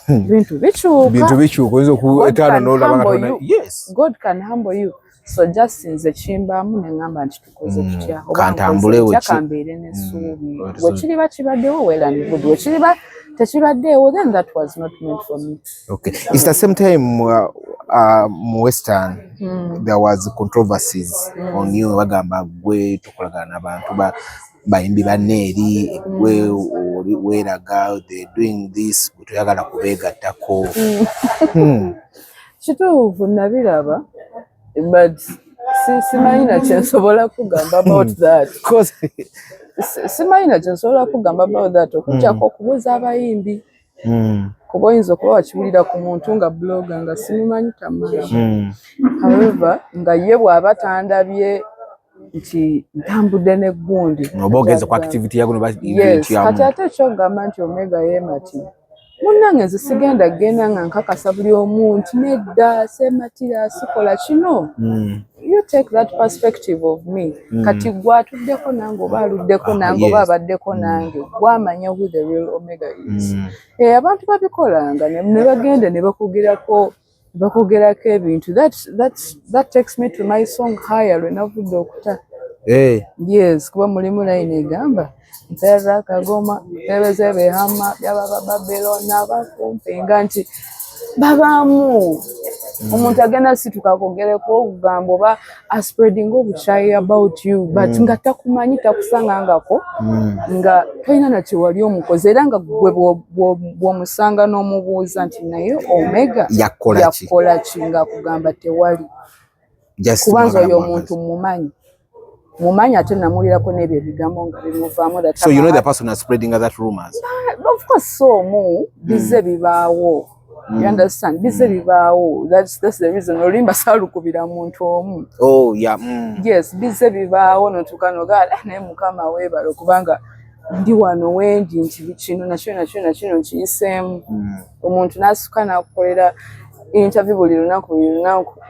S1: bintu bikyuka
S2: oyinza okuetaano n'olaba nga yes
S1: God can humble you. So just nze kimbaamu ne ngamba nti tukoze tutya
S2: kantambule
S1: kambeere n'essuubi bwe kiriba kibaddewo well and good bwe kiriba tekibaddeewo then that was not meant for me.
S2: Okay. It's the same time Western there was controversies on you bagamba gwe tukolagana n'abantu bayimbi banneeri gwe weeraga they doing this toyagala kubeegattako.
S1: Kituufu nabiraba but simanyi na kyensobola kugamba about that. Simanyi na kyensobola kugamba about that okujjako okubuuza abayimbi. Kuba oyinza okuba wakiwulira ku muntu nga blogger nga simumanyi tamanyi. However nga ye bw'aba tandabye nti ntambudde n'eggundi.
S2: Oba ogeze ku activity yaguno
S1: yes, kati ate ekyogamba nti Omega yeemati. Munnange nze sigenda genda nga nkakasa buli omu nti nedda seematira sikola kino. You take that perspective of me. Kati gwe atuddeko nange oba aluddeko nange oba abaddeko nange gwamanya who the real Omega is. Abantu babikolanga ne bagende ne bakogerako ebintu. That takes me to my song higher lwe navudde okuta. Yes, kuba mulimu line egamba nterra kagoma ebeze behama byaba Babylona bakumpenga nti babaamu omuntu agenda situka kogereko okugamba oba spreading obukyayi about you but nga takumanyi takusangangako nga tolina nakiwali omukozi era nga gwe bw'omusanga n'omubuuza nti naye Omega yakola ki nga kugamba tewali kubanza oyo omuntu mumanyi ate namulirako n'ebyo ebigambo nga bimuvaamu.
S2: So you know the person is spreading that rumors?
S1: Of course so bize bibaawo. You understand? Bize bibaawo. That's the reason olimba salukubira muntu omu.
S2: Oh yeah.
S1: Yes, bize bibaawo notukanoga naye mukama weebalo kubanga ndi wano wendi nti kino nakino nkiyiseemu. Omuntu n'assuka n'akukolera interview buli lunaku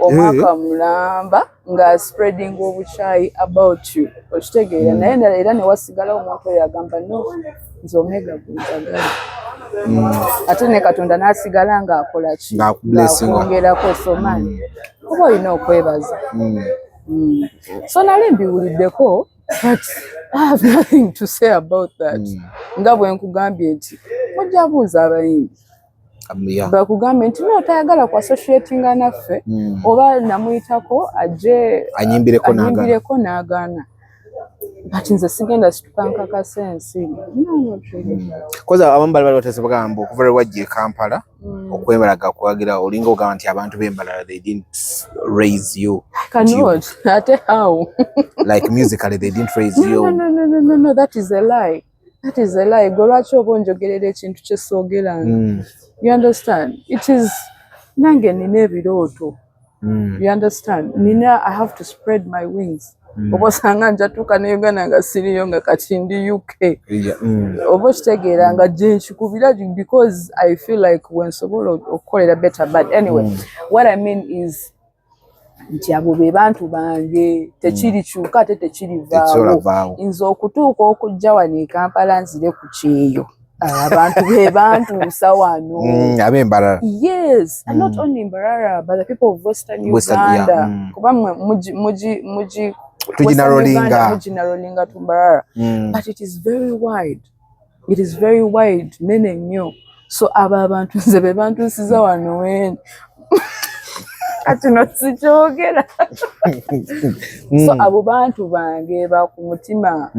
S1: omwaka mulamba nga spreading obukyayi about you. Okitegeera naye era ne wasigala omuntu oyo agamba no nze Omega gunjagala. Ate ne Katonda n'asigala ng'akola ki ng'akwongerako somanyi oba olina okwebaza. So nali mbiwuliddeko but I have nothing to say about that. Nga bwe nkugambye nti mujja buuza abayimbi bakugambe nti n'otayagala ku associatinga naffe oba namuyitako ajje anyimbireko n'agaana. But nze sigenda situka nkakasa ensi.
S2: Koza abamu bali batese bagamba okuva lwe wajja e Kampala okwebalaga kwagira olinga ogamba nti abantu b'Embalala they didn't raise you.
S1: Cannot. Ate how?
S2: Like musically they didn't raise you.
S1: No, that is a lie. That is a lie. Gwe lwaki oba onjogerera ekintu kye soogeranga. You understand? It is nange nina ebirooto. You understand? I have to spread my wings. Oba osanga njatuuka ne Uganda nga siriyo nga kati ndi UK. Oba okitegeera nga gye nkikubira because I feel like wensobola okukolera better. But anyway, what I mean is nti abo be bantu bange tekiri kyuka ate tekiri vaawo. Nze okutuuka okujja wano e Kampala nzire ku kyeyo. Abantu be bantu sawano.
S2: Ab'Embalala.
S1: Yes, and not only Embalala but the people of Western Uganda. Kuba muji Tujinarolinga to Mbarara. But it is very wide. It is very wide. Nene nnyo. So aba abantu nze be bantu nsiza wano wendi. Ati no sikyogera. So abo bantu bange bakumutima.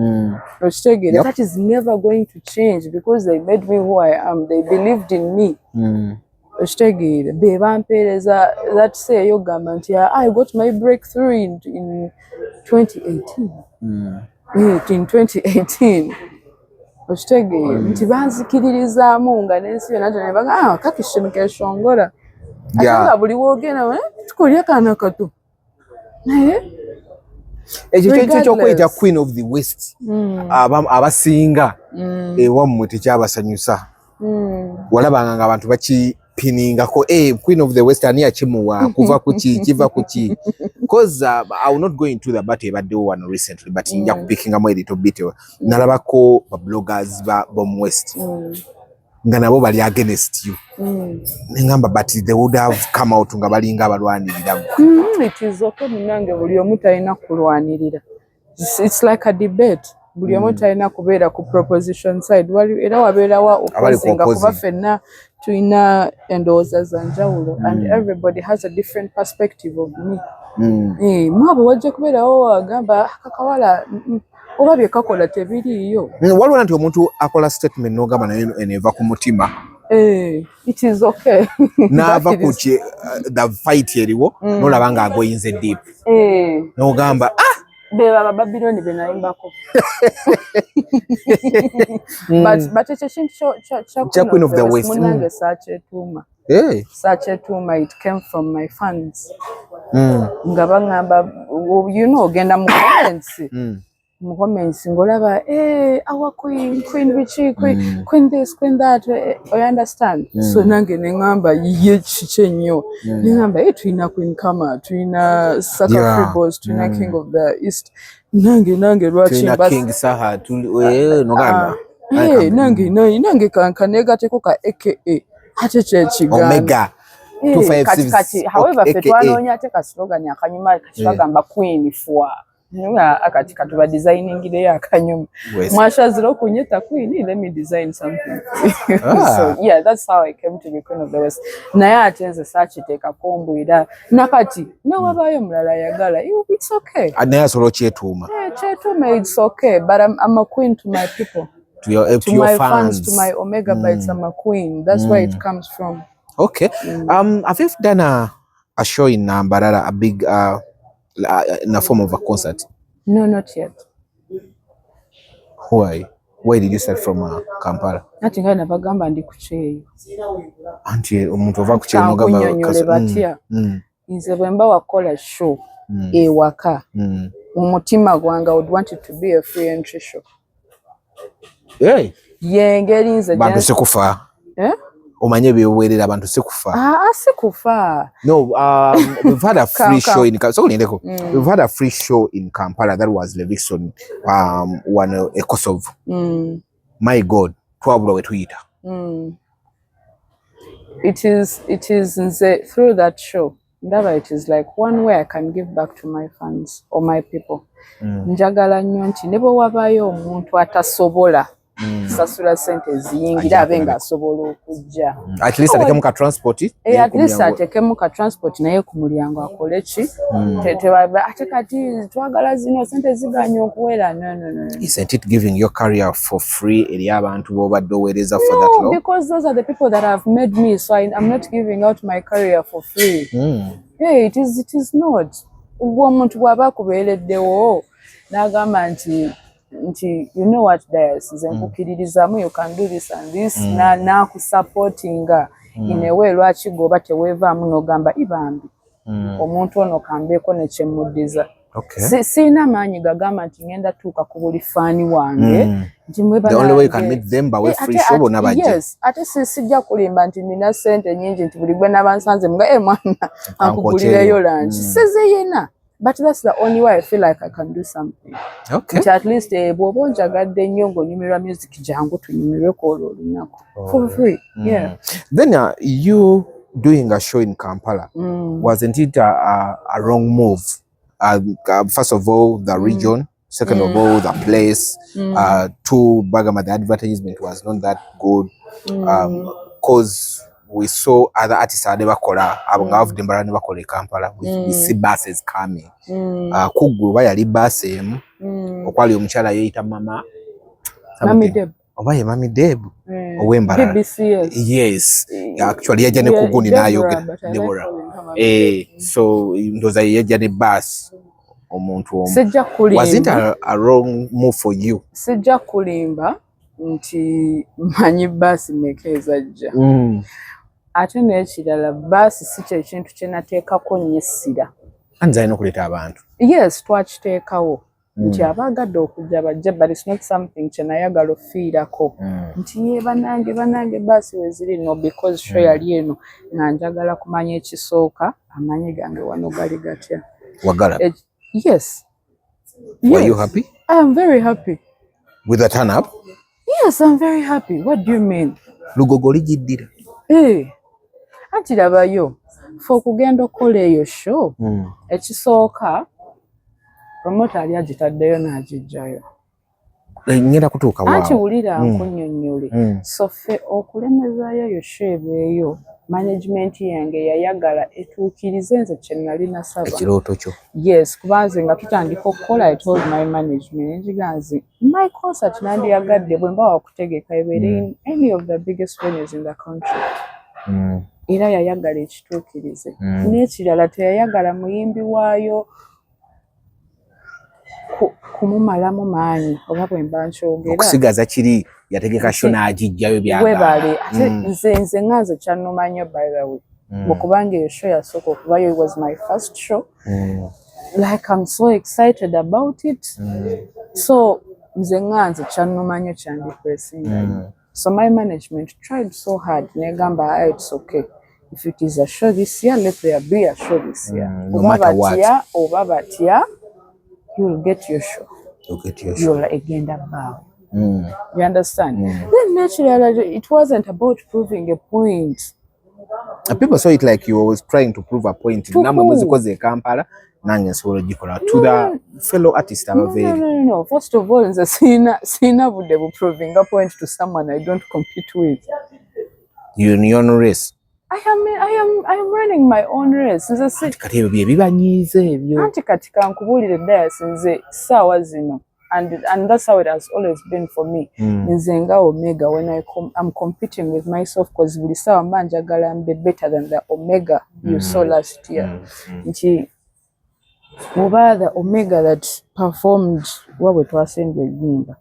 S1: Okitegeera. That is never going to change because they made me who I am. They believed in me. Okitegeera. Be bampeereza that say yogamba nti I got my breakthrough in 2018. In 2018. Okitegeera. Nti banzikiririzaamu nga n'ensi yonna ne baga kakishimika eshongola. Ate buli woogenda tukolye kaana kato. Naye
S2: ekyo ky'okweta Queen of the West abasinga ewammwe tekyabasanyusa. Walabanga nga abantu bakipiningako Queen of the West ani yakimuwa kuva kuki kiva kuki. Because I will not go into the battle ebaddewo wano recently but nja kupickingamu a little bit. Nalabako ba bloggers ba Bom West nga nabo bali against you. Nengamba but they would have come out nga balinga abalwanirira.
S1: It is okay munange buli omu talina kulwanirira. It's like a debate. Buli omu talina kubeera ku proposition side. Era wabeerawa okusinga kuba ffenna tulina endowooza za njawulo and everybody has a different perspective of me. Mwabo wajja kubeerawo agamba kakawala oba byekakola tebiriiyo.
S2: Waliwo nti omuntu akola statement n'ogamba nayo eneva ku mutima.
S1: It is okay.
S2: N'ava ku the fight eriwo n'olaba ng'agoyinze deep. N'ogamba
S1: beba Babylon benayimbako. But ekyo kintu kya
S2: Queen of the West.
S1: Munange sakyetuma. It came from my fans. Nga bangamba ogenda mu comments. Mu comments ngolaba our queen bichi queen this queen that, I understand. So nange nengamba ye chiche nnyo. Nengamba tuina queen kama tuina Saka Free Boss tuina king of the east. Nange lwachi
S2: bas king saha nogamba.
S1: Nange kanega teko ka aka ate chegana Omega256. However, fetwanonya ate ka slogan yakanyuma kachibagamba queen for akati katuba designing ile yakanyuma mwashazira okunyeta queen, let me design something. So yeah, that's how I came to be Queen of the West. Naye atenze sachiteka kombwira nakati nawabayo mulala yagala, it's okay.
S2: Naye asolo chetuma.
S1: Chetuma, it's okay, but I'm a queen to my people,
S2: to your
S1: my
S2: fans,
S1: to my Omega bites. I'm a queen. That's where it comes from.
S2: Okay. Have you done a show in Mbarara, a big in the form of a concert?
S1: No, not yet.
S2: Why? Why did you start from Kampala?
S1: Nothing I never gamba ndi kucheyo.
S2: Anti omuntu ova kucheyo no gamba
S1: Nze bwemba wakola show ewaka. Umutima gwange I would want it to be a free entry show. Ngeri nze
S2: bantu sekufa. Omanye bewerera abantu sekufa.
S1: Sekufa.
S2: No, we've had a free show in we've had a free show in Kampala that was Levikson one a Kosovo. My God, twabula wetuita. It is through that show. It is like one way I can give back to my fans or my people. Njagala nnyo nti ne bwe wabayo omuntu atasobola sasula sente ziyingira abenga asobola okujja. At least atekemu ka transport.
S1: At least atekemu ka transport naye ku mulyango akole ki. Ate kati twagala zino sente ziganya okuwera. No.
S2: Isn't it giving your career for free eri abantu bobadde owereza for that long?
S1: Because those are the people that have made me, so I'm not giving out my career for free. It is not. Omuntu bwaba kubeereddewo n'agamba nti you know what this is, nkukiririzamu you can do this and this, na kusupportinga in a way lwaki goba teweevaamu n'ogamba ibambi omuntu ono kambeeko ne kyemuddiza. Siina maanyi gagamba nti ngenda tuuka ku buli faani wange.
S2: The only way you can meet them by free show bonna bajja.
S1: Yes, ate sijja kulimba nti nina sente nyingi nti buli gwe nabansanze mga mwana ankugulireyo lunch. Siziyina. But that's the only way I feel like I can do something. Which at least bw'oba onjagadde nnyo ng'onyumirwa music jangu tunyumirweko olwo olunaku. For free. Yeah.
S2: Then you doing a show in Kampala, wasn't it a wrong move? First of all, the region. Second of all, the place. Two, Bagama, the advertisement was not that good. Because we saw other artists never kola abangavu dembara never kola Kampala. We see buses coming. Kugulu bayali bus emu okwali omukyala yeyita mama
S1: Mami Deb.
S2: Obaye Mami Deb owembara. Yes. Actually yajja ne kuguni nayo Deborah. So ndoza yajja ne bus omuntu omu. Was it a wrong move for you?
S1: Sijja kulimba nti manyi bus mekeza ajja. Ate n'ekirala basi si kye kintu kye nateekako nnyo essira.
S2: Anza ino kuleta abantu.
S1: Yes, twakiteekawo. Nti abaagadde okujja bajja, but it's not something kye nayagala ofiirako. Nti banange basi weziri no, because show yali eno nga njagala kumanya ekisooka amanyi gange wano gali gatya.
S2: Wagala?
S1: Yes.
S2: Were you happy?
S1: I am very happy.
S2: With the turn up?
S1: Yes, I'm very happy. What do you mean?
S2: Lugogo lijiddira.
S1: Anti labayo for kugenda okukola eyo show ekisooka promoter ali agitaddeyo n'agijjayo.
S2: ngenda kutuuka waawo
S1: anti wulira nkunnyonnyole so ffe okulemezaayo yo sheebeeyo management yange yayagala etuukirize nze kye nali nasaba
S2: ekirooto kyo
S1: yes kubanze nga tutandika okukola I told my management njiganzi my concert nandiyagadde bwe mba wakutegeka ebeere in any of the biggest venues in the country era yayagala ekituukirize n'ekirala teyayagala muyimbi waayo kumumalamu maanyi oba bwe mba nkyogera
S2: okusigaza kiri yategeka sho n'agijjayo
S1: byagala ate nze nganze kyannuma nnyo by the way bwekubanga eyo show yasooka okubayo it was my first show like I'm so excited about it so nze nganze kyannuma nnyo kyandipresinga so my management tried so hard negamba it's okay if it is a show this year let there be a show this year oba batya you'll get your show. You'll agenda bow. You understand? Then naturally, it wasn't about proving a point.
S2: People saw it like you were trying to prove a point. To the fellow artist.
S1: No. First of all, the Sina would be proving a point to someone I don't compete with.
S2: You're in your own race.
S1: I am running my own race. Anti katika nkubulire daya sinze sawa zino and that's how it has always been for me. Nze nga Omega when I'm competing with myself because buli sawa manjagala mbe better than the Omega you saw last year. Nti muba the Omega that performed what twasenge gimba.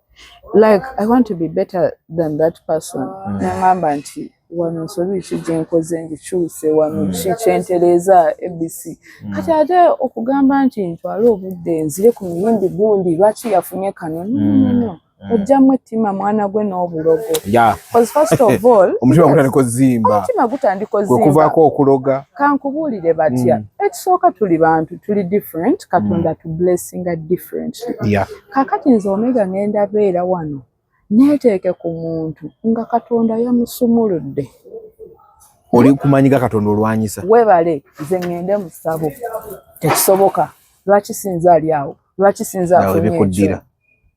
S1: Like I want to be better than that person. Nangamba nti wano nsobi nkoze ngikyuse wano kikyentereza ABC kati ate okugamba nti ntwala obudde nzire ku miyimbi gundi lwaki yafunye kano no ojjamu ettima mwana gwe n'obulogo because first of all
S2: omutima gutandika ozimba
S1: omutima gutandika ozimba
S2: okuvaako okuloga
S1: kankubuulire batya ekisooka tuli bantu tuli different katonda tu blessinga differently kakati nze Omega ngenda beera wano neeteeke ku muntu nga katonda yamusumuludde
S2: oli kumanyiga katonda olwanyisa
S1: webale nze ngende mu ssabo tekisoboka lwaki sinza ali awo lwaki sinza afunye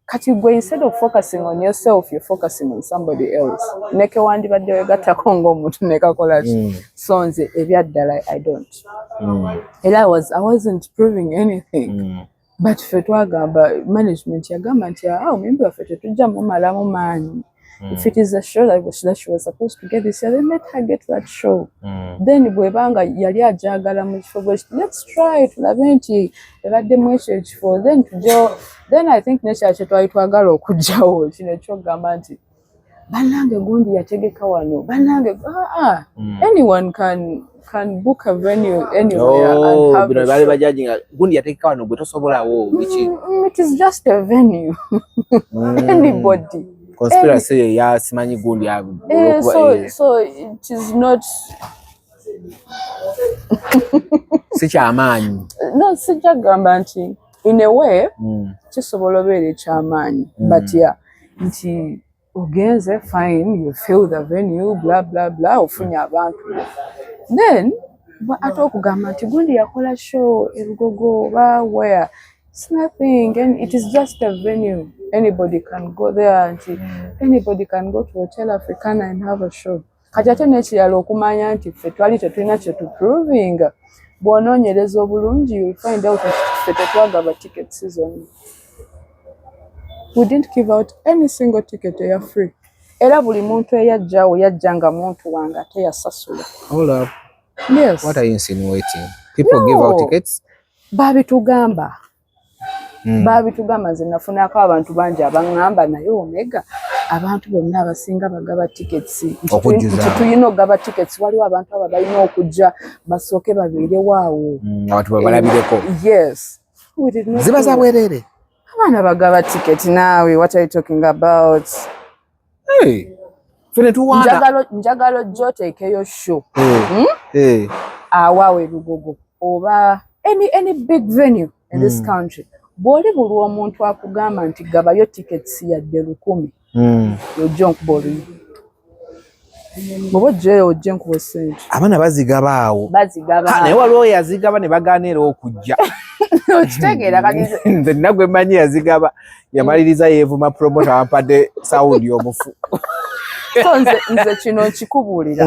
S1: kati gwe instead of focusing on yourself you're focusing on somebody else neke wandibadde wegattako ng'omuntu nekakola ki so nze ebyaddala I don't era I wasn't proving anything but ffe twagamba management yagamba nti omuyimbi waffe tetujja mumalamu maanyi if it is a show that she was supposed to get this year then let her get that show then bwebanga yali ajagala mu kifo bwe let's try tulabe nti ebaddemu ekyo ekifo then I think nekyakye twali twagala okugjawo kino ekyogamba nti bannange gundi yategeka wano bannange anyone can book a venue anywhere and have a
S2: show. Bajajinga gundi yategeka wano gwe tosobolawo
S1: it is just a venue anybody
S2: conspiracy ya Simanyi gundi ya
S1: so it is not
S2: sikyamaanyi
S1: no sijagamba nti in a way kisobola obeera ekyamanyi but yeah nti ogenze fine you fill the venue blah blah blah ofunye abantu then ate okugamba nti gundi yakola show erugogo oba where it's nothing and it is just a venue anybody can go there and anybody can go to Hotel Africana and have a show kati ate n'ekirala okumanya nti ffe twali tetulina kye tuproving bw'onoonyereza obulungi you'll find out ffe tetwagaba tickets zonna we didn't give out any single ticket eya free era buli muntu eyajjawo yajja nga muntu wange ate yasasula.
S2: Hold up.
S1: Yes.
S2: What are you insinuating? People give out tickets?
S1: Babitugamba nze nafunako abantu bangi abaŋŋamba naye Omega abantu bonna abasinga bagaba tickets nti tulina okugaba tickets waliwo abantu abo balina okujja basooke babeere waawo
S2: abantu babalabireko.
S1: Yes.
S2: Ziba za bwerere
S1: abaana bagaba ticket naawe what are you talking about? Njagalo jjo oteekeyo show awaawo ebigogo oba any big venue in this country bw'oli buli omuntu akugamba nti gabayo tickets yadde 1,000 ojja nkuba oluyi Bobo jeyo jenku wesente.
S2: Abaana bazigabaawo.
S1: Bazigaba.
S2: Naye waliwo yazigaba ne bagaanira okujja.
S1: Okitegeera kati
S2: nze nagwe manyi yazigaba yamaliriza yeevuma promota wampadde sawundi omufu.
S1: So nze kino nkikubuulira.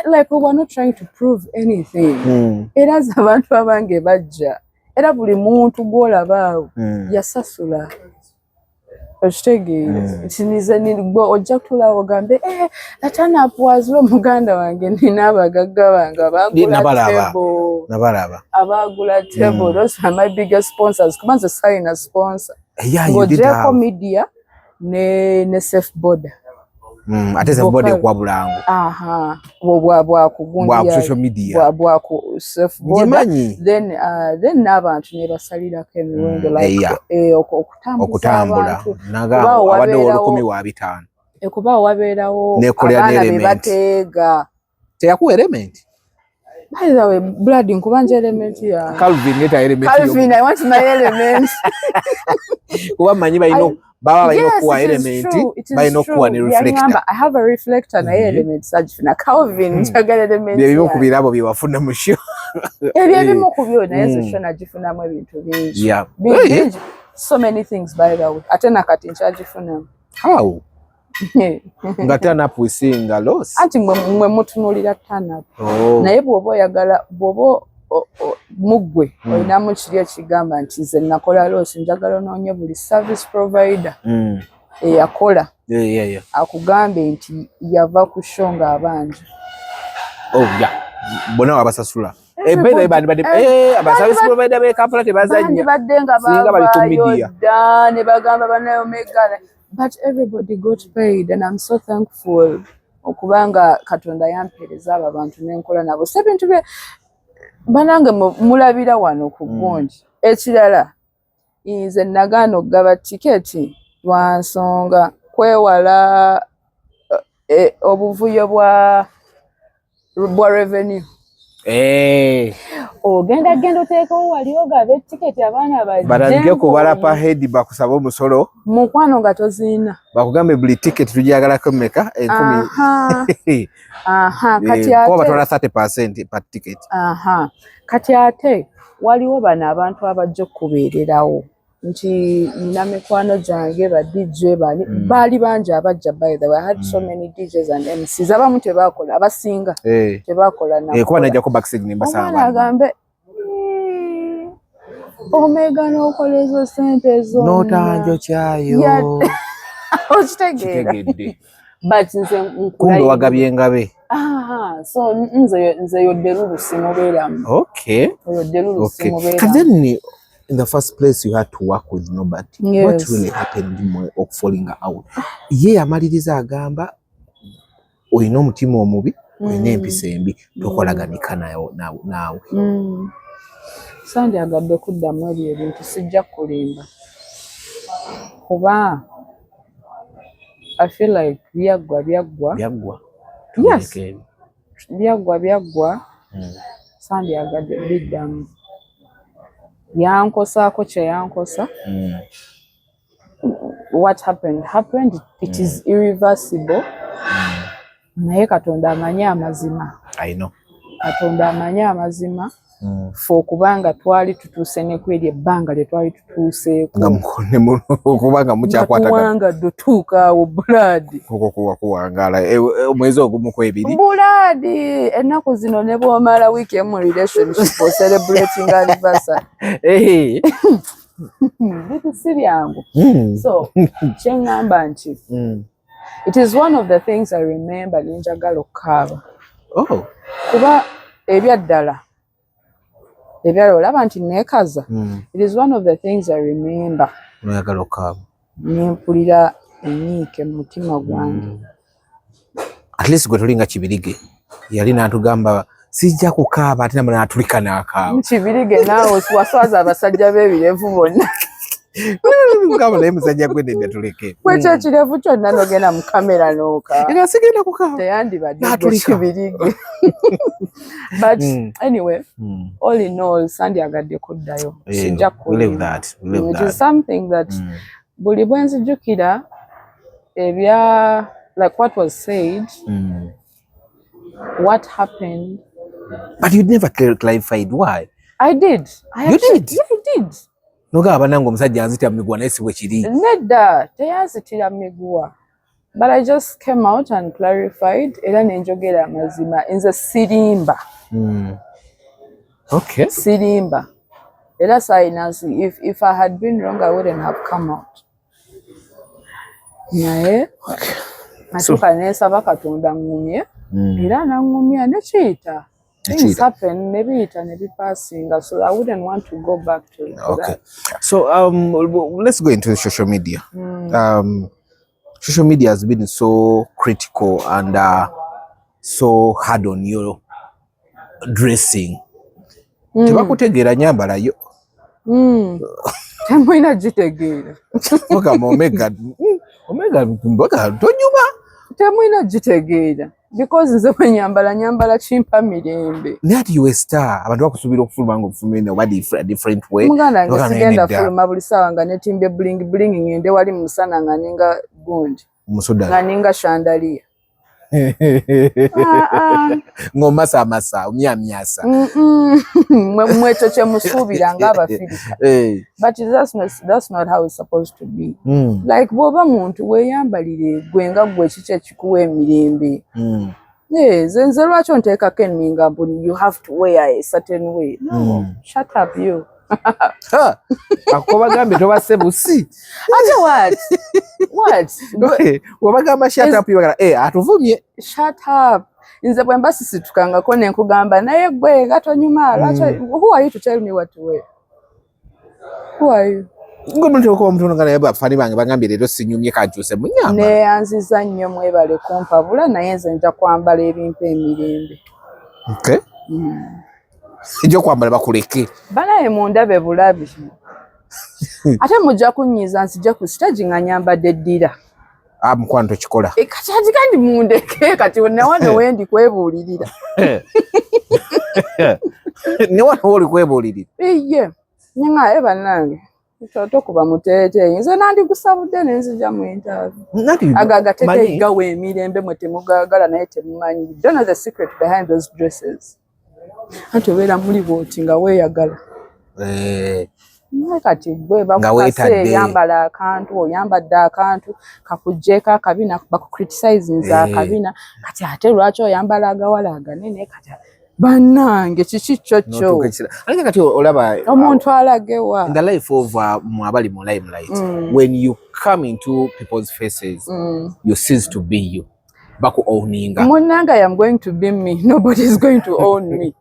S1: Like we were not trying to prove anything. Era abantu abange bajja. Era buli muntu gw'olabaawo yasasula. Okitegeera. Kinize nigwo ojja kutula ogambe atanapuwazula omuganda wange nina abagagga bange abagula table.
S2: Nabalaba.
S1: Abagula table. Those are my biggest sponsors. Kubanza sign a sponsor.
S2: Yeah, you did have.
S1: Media ne safe border.
S2: Ate safe border kwa bulango.
S1: Aha. Bwa kugundia.
S2: Bwa social media.
S1: Bwa ku safe border. Then n'abantu ne basalira emiwendo like okutambula.
S2: Naga wabadde olukumi wa 5.
S1: Kuba wabeerawo abaana be bateega.
S2: Teyakuwa element?
S1: By the way, blood nkubanja element ya
S2: Calvin ngeta element.
S1: Calvin, I want my element.
S2: Kuba manyi bayino baba bayino kuwa element bayino kuwa ne reflector.
S1: I have a reflector na element sajifuna Calvin njagala element.
S2: Bye kubirabo byewafuna musho.
S1: Ebyemu kubyo na yezo shona jifuna mu ebintu bingi.
S2: Yeah.
S1: So many things by the way. Atena kati njagifuna.
S2: How? Nga turn up wisinga loss.
S1: Anti mwe mutunulira turn up. Naye bwoba oyagala bwoba mugwe olinamu kiri ekigamba nti nze nakola loss njagala noonye buli service provider eyakola akugambe nti yava ku show nga abanja.
S2: Bona wabasasula. Abaservice provider be Kampala tebazanya.
S1: Singa bali ku media. Ne bagamba bana Omega. But everybody got paid and I'm so thankful. Okubanga Katonda yampereza abantu nenkola nabo. Sebintu be banange mulabira wano ku Gondi. Ekirala nze nagaano gaba tiketi lwansonga kwewala obuvuyo bwa revenue. Genda oteekawo wali ogabe tiketi abaana bajje.
S2: Barange kubala pa head bakusaba omusolo.
S1: Mukwano nga toziina.
S2: Bakugambe buli tiketi tujagalako mmeka 10. Kati ate kwa batwala 30% per ticket.
S1: Kati ate waliwo bano abantu abajja kubeererawo. Nti namikwano gyange ba DJ bali bangi abajja by the way. I had so many DJs and MCs. Abamu tebakola abasinga tebakola na
S2: kuba najja ko backstage nimba sana
S1: agambe Omega n'okola ezo sente ezo
S2: notanjo kyayo
S1: okitegedde but nze
S2: kumbe wagabye ngabe.
S1: So nze yodde lulusi mubeeramu. Yodde lulusi mubeeramu.
S2: Then in the first place you had to work with nobody. What really happened of falling out? Ye amaliriza agamba oyina omutima omubi oyina empisa embi tokolaganika naawe.
S1: Sandyagadde kuddamu ebyo ebintu sijja kulimba kuba I feel like byaggwa. Yes. Byaggwa. Sandyagadde biddamu. Yankosaako kye yankosa. What happened. It is irreversible. Naye Katonda amanyi amazima.
S2: I know.
S1: Katonda amanyi amazima. Fo kubanga twali tutuuse ne kweri ebbanga lye twali tutuuseeko.
S2: Nga mukone muno kubanga mukyakwatagana.
S1: Kuwanga dotuuka awo buladi.
S2: Kuwangala omwezi ogumu kwebiri.
S1: Buladi ennaku zino ne bw'omala wiiki emu relationship for celebrating anniversary. Bitu si byangu. So kye ngamba nti it is one of the things I remember nenjagala okukaaba. Kuba ebyaddala olaba nti neekaza. It is one of the things I remember.
S2: Oyagala okukaaba.
S1: Nempulira enyiike mu mutima gwange.
S2: At least gwe tulinga Kibirige yali n'atugamba sijja kukaaba ate namwe n'atulika n'akaaba.
S1: Kibirige naawe waswaza abasajja b'ebirevu bonna.
S2: Kama naye musajja gwe nende tuleke.
S1: Kwekyo ekirevu kyonna n'ogenda mu kamera n'okaaba.
S2: Era sigenda kukaaba.
S1: Teyandibadde Kibirige. But anyway, all in all, sandyagadde kuddayo. Sijja kulimba. It is something that buli bwe nzijjukira ebya like what was said what happened.
S2: But you never clarified why.
S1: I did.
S2: You did?
S1: Yeah, I did.
S2: Nogaba nango omusajja anzitira migwa naye siwe kiri.
S1: Nedda teyanzitira migwa. But I just came out and clarified era nenjogera amazima nze sirimba.
S2: Okay.
S1: Sirimba. Era sayinansi if I had been wrong I wouldn't have come out. Naye natuka nesaba Katonda ngumye era nangumya nekiyita. Things happen, nebi passing, so I wouldn't want to go back to that.
S2: So let's go into social media. Social media has been so critical and so hard on your dressing. Tebakutegeera nyambala yo.
S1: Temwina gitegeera.
S2: Omega mboga tonyuma.
S1: Temwina gitegeera. Because nze bwe nyambala kimpa mirembe.
S2: That you a star. Abantu bakusubira okufuluma ngo ofuluma oba different way.
S1: Muganda nga sigenda fuluma buli sawa nga netimbe bling ngende wali musana nga ninga gundi.
S2: Musoda.
S1: Nga ninga chandelier.
S2: Ngomasa umyamyasa.
S1: Mwecho kye musubira nga Abafirika. But that's not how it's supposed to be. Like bwoba muntu weyambalire gwe nga gwe kiki kikuwa emirembe. Nze lwaki onteekako enninga mbu you have to wear a certain way. No, shut up you.
S2: Akobagambe tobase busi.
S1: Ate what?
S2: Wabagamba shut up you atuvumye.
S1: Shut up. Nze bwe mbasisitukangako ne nkugamba naye gwe gatonyuma. Who are you to tell me what to wear? Who are you?
S2: Ngomuntu ko omuntu ngana yaba afani bange bagambye leero sinyumye kajuse munyama.
S1: Ne yanziza nnyo mwebale kumpabula naye nze nja kwambala ebimpa emirembe.
S2: Okay. Ejo kwambala bakuleke.
S1: Banaye mundabe bulabi. Ate mujja kunyiza nsijja ku stage nga nyambadde ddira.
S2: Mukwanto kikola.
S1: Kati kandi mundeke kati wano wendi kwebuulirira.
S2: Ne wano oli kwebuulirira.
S1: Iye. Nyanga banange. Tokuba muteete. Nze nandi kusabudde nenzija mu interview. Agaga tete gawe emirembe mwe temugagala naye temumanyi. Don't know the secret behind those dresses. Atobera muli boti nga weeyagala. Kati gwe bakukase yambala akantu oyambadde akantu kakujjeeko akabina bakukriticizing akabina kati ate lwaki oyambala agawala aganene kati bannange kiki kyokyo
S2: ate kati olaba
S1: omuntu alagewa
S2: in the life of mwabali mu limelight when you come into people's faces you cease to be you baku owninga
S1: munanga I am going to be me, nobody is going to own me.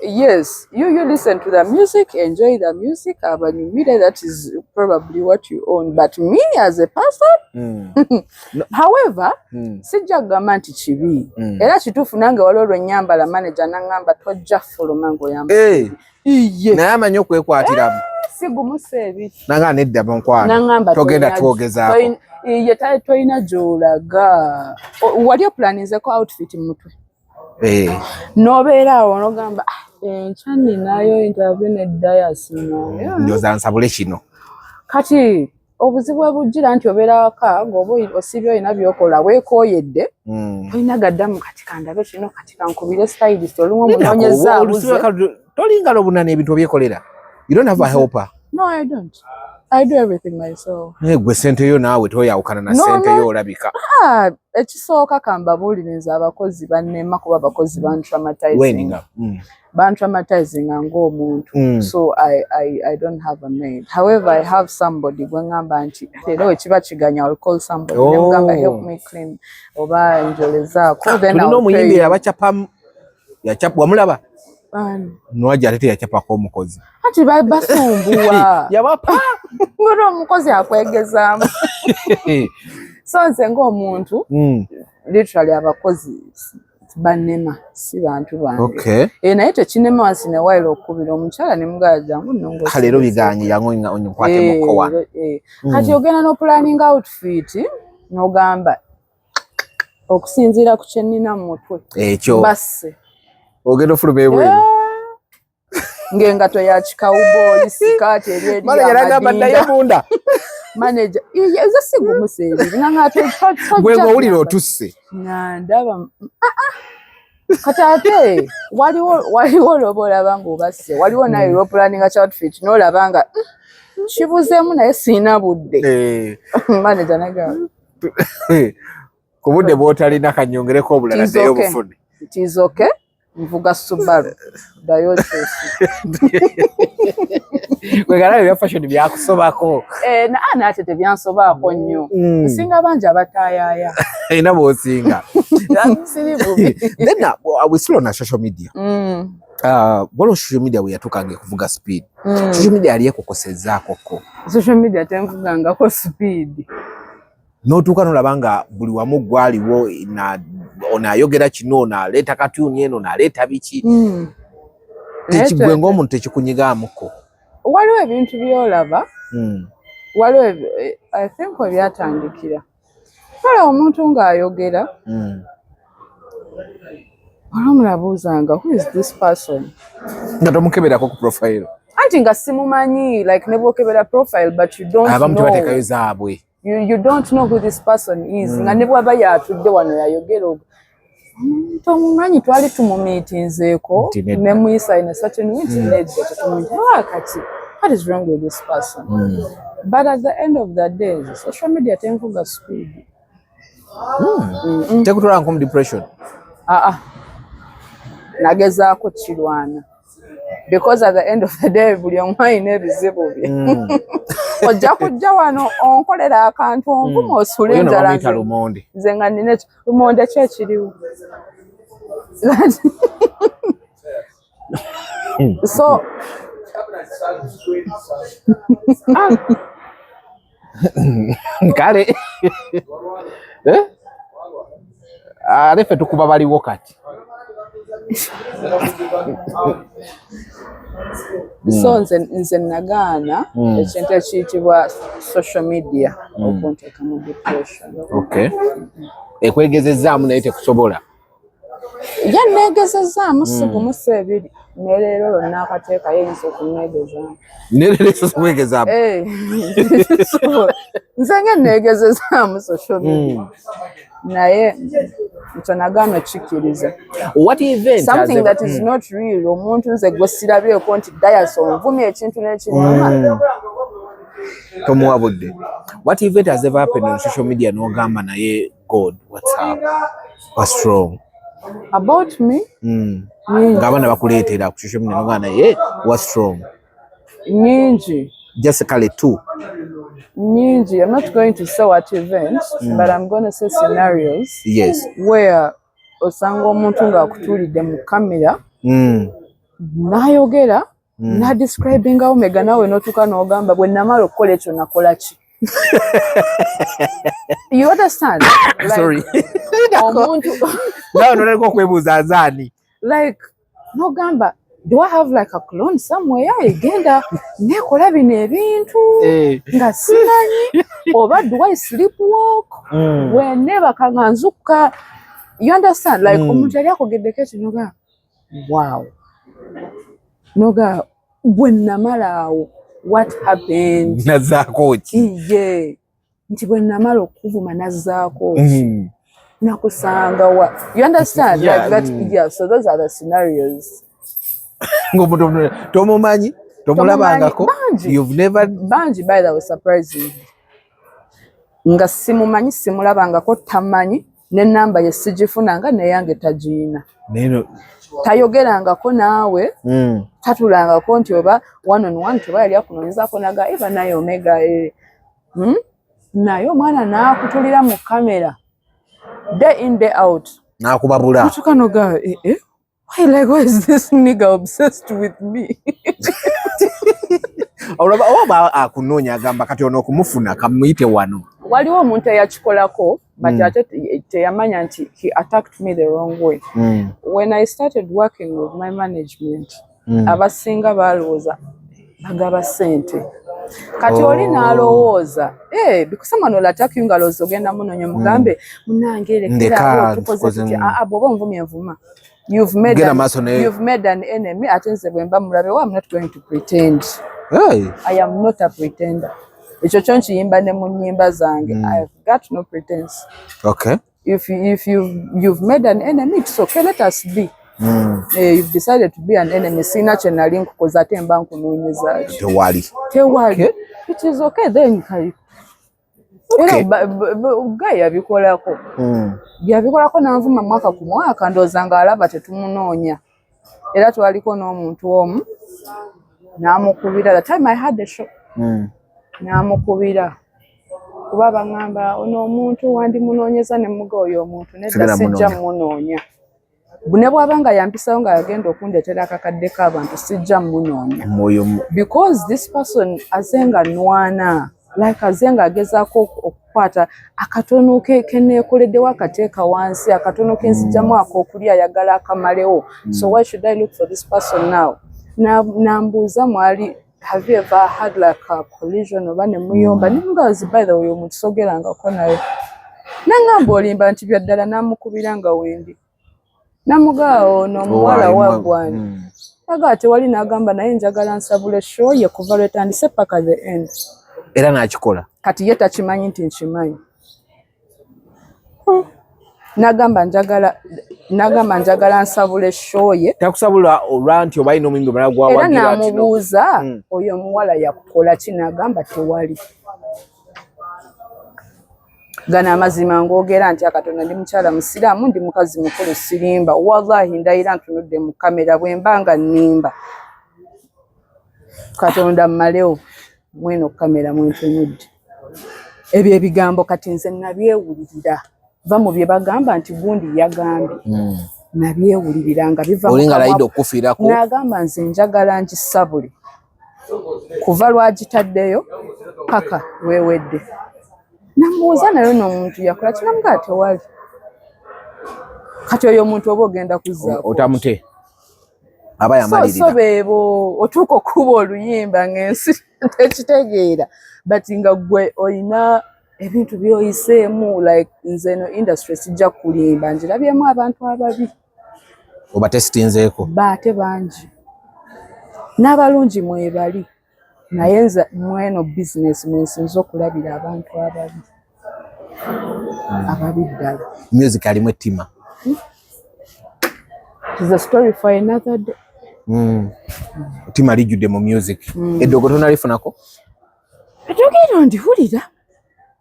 S1: Yes, you listen to the music, enjoy the music, but you media, that is probably what you own. But me as a person, however, sijagamba nti kibi. Era kituufu nange waliwo nyambala manager nangamba tojja fuluma ngoyamba.
S2: Naye amanyi okwekwatiramu.
S1: Sigumuse ebi.
S2: Nanga nedda bonkwano. Togenda twogezaako.
S1: Ye toyina gy'olaga. Wali oplaninzeko outfit mu mutwe? Nobeera awo n'ogamba enkya ninayo interview nedda yasina.
S2: Ndowooza nsabule kino.
S1: Kati obuzibu ebujjira nti obeera waka ng'oba osibye olina by'okola weekooyedde tolina gaddamu kati kandabe kino kati kankubire stylist olumu omunoonyeza abuze.
S2: Tolingala obunana ebintu obyekolera. You don't have a helper.
S1: No, I don't. I do everything myself.
S2: Gwe sente yo naawe toyawukana na sente yo olabika.
S1: Ekisooka kambabuulire nze abakozi bannema kuba abakozi bantraumatizing ng'omuntu. So I don't have a maid. However, I have somebody gwe ngamba nti leero wekiba kiganya I'll call somebody nemugamba help me clean oba njolezaako.
S2: Tulina omuyimbi abacapamu wamulaba? Nwaja atete yachapako omukozi.
S1: Ati basumbuwa.
S2: Yabapa.
S1: Ngoro omukozi akwegezaamu. So nze ng'omuntu literally abakozi bannema si bantu bange.
S2: Okay.
S1: Naye tekinema wansi ne wailo okubira omukyala ne mugaja ngu nongo.
S2: Kalero biganye yango onyikwate mukowa.
S1: Kati ogenda no planning outfit n'ogamba okusinziira ku kye nnina mu mutwe.
S2: Ekyo.
S1: Basse.
S2: Ogendo fulube ewe.
S1: Ngengato ya cowboy sikati eri
S2: manager nagamba ndaye munda.
S1: Manager eza sigumuse ebi nanga
S2: gwe ngowulira otusse.
S1: Ndaba kati ate waliwo lobolaba ng'obasse waliwo naye lwopulaninga outfit n'olabanga kibuzeemu naye siina budde manager naga
S2: ku budde bw'otalina kanyongereko obulala ddeyo bufune
S1: kizoke nvuga Subaru ddayo kyusi
S2: kwegala ebya fashion byakusobako
S1: naate tebyansobaako nnyo nsinga bangi abataayaya
S2: ina bw'osinga
S1: siri bubi
S2: then we still on social media bolo social media we yatukanga ekuvuga speed social media yali ekukosezzaakoko
S1: social media tenvugangako speed
S2: n'otuuka n'olabanga buli wamu gwaliwo onayogera kino onaleeta katuni eno onaleeta biki tekigwe ng'omuntu tekikunyigaamuko
S1: waliwo ebintu byolaba waliwo I think we byatandikira kale omuntu ng'ayogera olamulabuuzanga who is this person
S2: nga tomukeberako ku profile
S1: anti nga simumanyi like ne bwokebera profile but you don't
S2: abamu
S1: know
S2: tebateekayo zaabwe
S1: you don't know who this person is nga ne bwaba yatudde wano yayogera tomumanyi twali tumumiitinzeeko ne muyisa in a certain way kati what is wrong with this person but at the end of the day social media tenvuga speed
S2: tekutwala nkomu depression
S1: nagezaako kirwana because at the end of the day buli omu alina ebizibu bye ojja kujja wano onkolera akantu onvuma osule enjala nze nga nina lumonde ki ekiriwo so
S2: kale ate ffe tukuba baliwo kati
S1: so nze nagaana ekintu ekiyitibwa social media okunteeka mu depression.
S2: Ekwegezezaamu naye tekusobola
S1: yanneegezezaamu sigumu sebiri neleero lonna akateeka yeyinza okunneegezaamu
S2: neleero esosa kwegezaamu
S1: nze ngenneegezezaamu social media naye ntonagaano kikkiriza something that is not real omuntu nze gwe sirabyeko nti dayas onvumya ekintu n'ekinama
S2: tomuwa budde. What event has ever happened on social media n'ogamba naye God what's up what's wrong
S1: about me
S2: ng'abaana bakuleetera ku social media n'ogamba naye what's wrong
S1: nyingi
S2: just kale two
S1: nyingi. I'm not going to say what events but I'm going to say scenarios where osanga omuntu ng'akutuulidde mu kamera n'ayogera n'adescribinga Omega nawe n'otuuka n'ogamba bwe namala okukola ekyo nakola ki you understand
S2: sorry
S1: omuntu
S2: nawe n'oleeka okwebuuza azaani
S1: like n'ogamba do I have like a clone somewhere egenda nekola bino ebintu nga simanyi oba do I sleepwalk whenever nzuka you understand like omuntu yali akogeddeko ekyo noga wow noga bwe namala awo what happened
S2: nazaako ki
S1: nti bwe namala okuvuma nazaako ki nakusanga wa you understand like that so those are the scenarios
S2: ngomuntu tomumanyi tomulabangako you've never
S1: banji by the way surprising nga simumanyi simulabangako tamanyi n'ennamba ye sigifunanga neyange tagiina
S2: neno
S1: tayogerangako naawe tatulangako nti oba one on one toba yali akunoonyezaako naga eva naye Omega naye omwana naakutulira mu kamera day in day out
S2: naakubabula
S1: tukanoga why is this nigga obsessed with me
S2: oba akunoonya agamba kati ono okumufuna kamuyite wano
S1: waliwo omuntu eyakikolako but ate teyamanya nti he attacked me the wrong way when I started working with my management abasinga balowooza bagaba ssente kati oli n'alowooza because someone will attack you ngalowooza ogenda munonye mugambe munange lekera tukoze tuti bw'oba onvumya envuma you've made an enemy ate nze bwe mba mulabe I'm not going to pretend I am not a pretender ekyo kyo nkiyimba ne mu nnyimba zange I have got no pretense if you've made an enemy, it's okay, let us be. You've decided to be an enemy. Sina chenali nkukoza ate mba nkunoonyeza tewali. It is okay then. Okay. Guy yabikolako. Yabikolako nanvuma mwaka ku mwaka ndooza nga alaba tetumunoonya. Era twaliko n'omuntu omu n'amukubira. The time I had the show. N'amukubira. Kuba bangamba ono omuntu wandimunoonyeza ne muga oyo omuntu nedda sijja munoonya. Bune bwabanga yampisawo nga yagenda okundeetera akakadde k'abantu sijja munoonya. Because this person azenga nwana. Like azenga agezaako okukwata akatono keneekoleddewo akateeka wansi akatono kenzijjamu ak'okulya ayagala akamalewo. So why should I look for this person now? Nambuuza mwali, have you ever had like a collision oba ne muyomba? Nimugaazi by the way omuntu sogerangako naye. Nangamba olimba nti byaddala namukubira nga wendi. Namugaawo n'omuwala waggwani. Aga tewali n'agamba naye njagala nsabule show ye kuva lwetandise paka the end.
S2: Era n'akikola. Kati
S1: ye takimanyi nti nkimanyi. Nagamba njagala nsabule show ye.
S2: Takusabula olwanti oba ino mimbi omulala gwa wagira ati.
S1: Era namubuuza oyo omuwala yakukola ki? Nagamba tewali. Gana amazima ng'ogera nti akatonda ndi mukyala musiraamu ndi mukazi mukulu sirimba. Wallahi ndayira ntunudde mu kamera bwe mbanga nnimba. Katonda mmalewo mweno kamera mwentunudde. Ebyo ebigambo kati nze nabyewulirira. Va mu bye bagamba nti gundi yagambye. Nabyewulirira nga biva mu
S2: kamwa. Okufiirako.
S1: N'agamba nze njagala nkisabule. Kuva lwagitaddeyo paka weewedde. Namubuuza naye n'omuntu yakola kinamugaa tewali. Kati oyo omuntu oba ogenda kuzzaako.
S2: Otamute. Aba yamalirira.
S1: So beebo otuuka okuba oluyimba ng'ensi tekitegeera. But nga gwe olina ebintu by'oyiseemu like nze eno industry sijja kulimba njirabyemu abantu ababi.
S2: Oba tesitinzeeko.
S1: Baate bangi. N'abalungi mwebali. Naye nze mweno business mwensinza okulabira abantu ababi. Ababi ddala.
S2: Music alimu ettima.
S1: It's a story for another day.
S2: Ettima lijjudde mu music. Eddogo tonalifunako?
S1: Eddogo eryo ndihulira.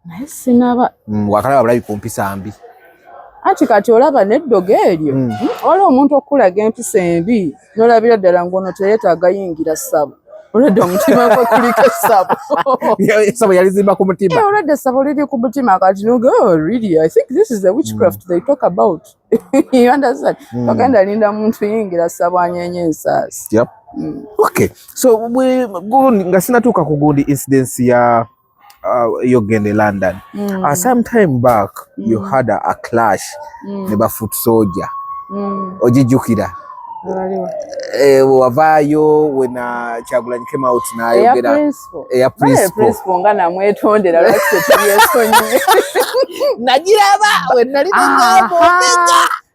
S1: Naye sinaba.
S2: Wakalaba bulabi ku mpisa mbi.
S1: Anti kati olaba n'eddogo eryo. Waliwo omuntu okulaga empisa embi n'olabira ddala ng'ono teyeetaaga yingira ssabo. Olwedde omutima gwe kuliko essabo.
S2: Essabo yalizimba ku mutima.
S1: Olwedde essabo liri ku mutima kati noga, oh really, I think this is the witchcraft they talk about. You understand? Togenda linda muntu yingira ssabo anyenye ensaasi.
S2: Yep. Okay. So nga sinatuuka ku gundi incidence ya yogende London. Some time back you had a clash ne ba foot soldier. Ojijukira. Wavaayo wena Kyagulanyi came out n'ayogera
S1: Air principal nga namwetondera lwaki tetubyesonyiwe.
S2: Nagiraba we nali nangamba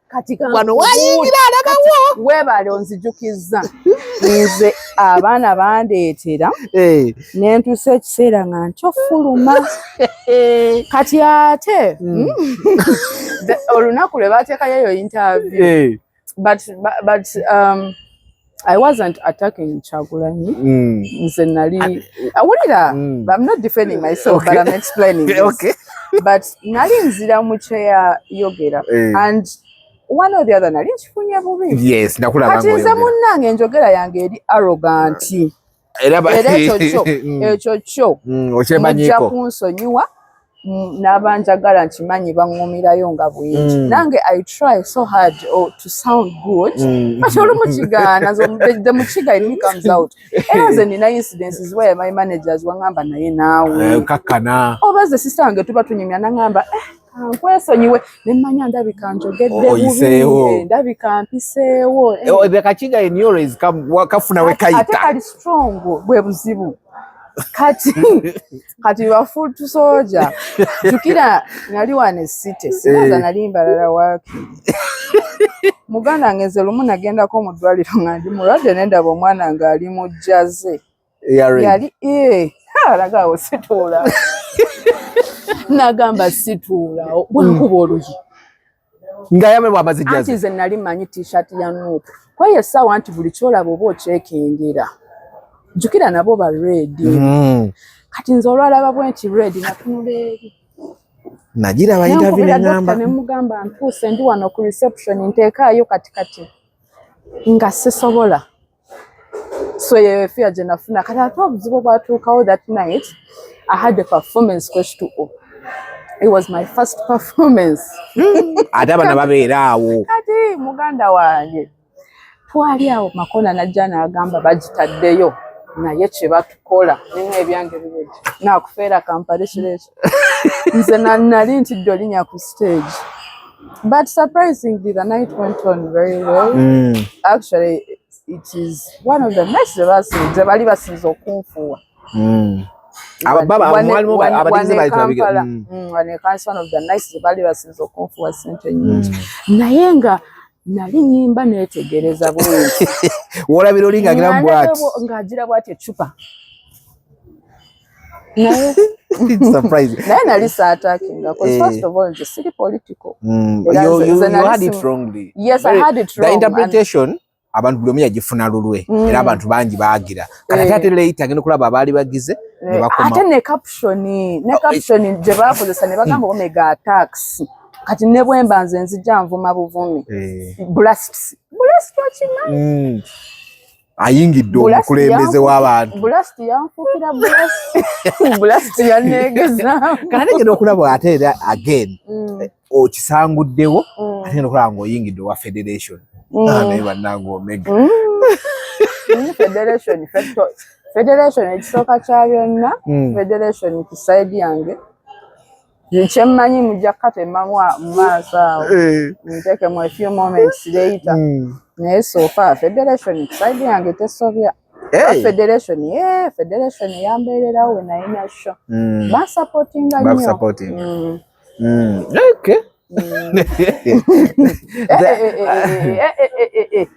S1: kati
S2: wano wayingira alagawo
S1: weebale onzijukizza nze abaana bandeetera nentuusa ekiseera nga nkyofuluma kati ate olunaku lwe baateekayo eyo interview but I wasn't attacking Kyagulanyi. Nze nali awulira I'm not defending myself but I'm explaining this.
S2: Okay.
S1: But nali nzira mu kyeya yogera and one or the other nali nkifunye bubi.
S2: Yes, nakulaba
S1: kati nze munnange enjogera yange eri arrogant. Era ekyo kyo mujja kunsonyiwa n'abanjagala nkimanyi baŋŋumirayo nga bwingi. Nange I try so hard to sound good but olumu kigaana the mukiga in me comes out. Era nze nina incidences where my managers wangamba naye naawe
S2: kakkana
S1: oba ze sister wange tuba tunyumya nangamba nkwesonyiwe ne mmanya ndabika njogedde bubi ndabika mpiseewo
S2: the kakiga in your is kafuna we kayita
S1: ate kali strong bwe buzibu kati wa foot soldier jukira nali wane city sinaza nali mbalala wake muganda ngeze lumu nagendako mu ddwaliro nga ndi mulwadde nendaba omwana nga ali mu jazze yali alagawo situula nagamba situula bwankuba oluyi
S2: Ngayabe bwamaze jazz.
S1: Anti ze nali manyi t-shirt ya Nuupu. Kwa hiyo sawa anti buli kyolaba oba okyekengera. Jukira nabo ba red. Kati nze olwalaba bwenti red natunula eri.
S2: Nagira ba interview n'ngamba.
S1: Ne mugamba ntuuse ndi wano ku reception nteekaayo katikati. Nga sisobola. So yefia je nafuna kati ate obuzibu bwatuukawo that night. I had a performance question. It was my first performance.
S2: Ate abana babeera awo.
S1: Kati muganda wange. Twali awo Makona najja n'agamba bagitaddeyo. Naye kye batukola nina ebyange bibiri. Naakufeera comparison. Nze nali ntidde olinya ku stage. But surprisingly, the night went on very well. Actually, it is one of the next verses. The bali basinze okunfuwa.
S2: Baba mwalimu abadize bali twabiga.
S1: One of the nice bali basinze okunfuwa sente nyingi. Naye nga nali nyimba netegereza bwenti.
S2: Wola birolinga gira bwati.
S1: Ngagira bwati echupa. Naye
S2: surprise.
S1: Naye nali attacking because first of all just silly political.
S2: You had it wrongly.
S1: Yes, I had it wrong.
S2: The interpretation abantu buli omu yagifuna lulwe era abantu bangi baagira. Kati ate later ngeno kulaba abali bagize ne bakoma.
S1: Ate ne caption je bakozesa ne bagamba Omega256. Kati ne bwemba nze nzija nvuma buvumi. Blast wachimanyi.
S2: Ayingidde omukulembeze w'abantu.
S1: Blast yanfukira blast yanegeza.
S2: Kana ngeno okulaba ate era again okisanguddewo ate ngeno okulaba ng'oyingidde wa federation. Naye bannange Omega. Federation ekisooka kya byonna. Federation ku side yange. Nkyemmanyi mujja kukatema mu maaso awo. Nteekemu a few moments later. Naye so far Federation side yange tesobya. Federation yambeererawo we nayina show. Basupportinga nnyo. Okay.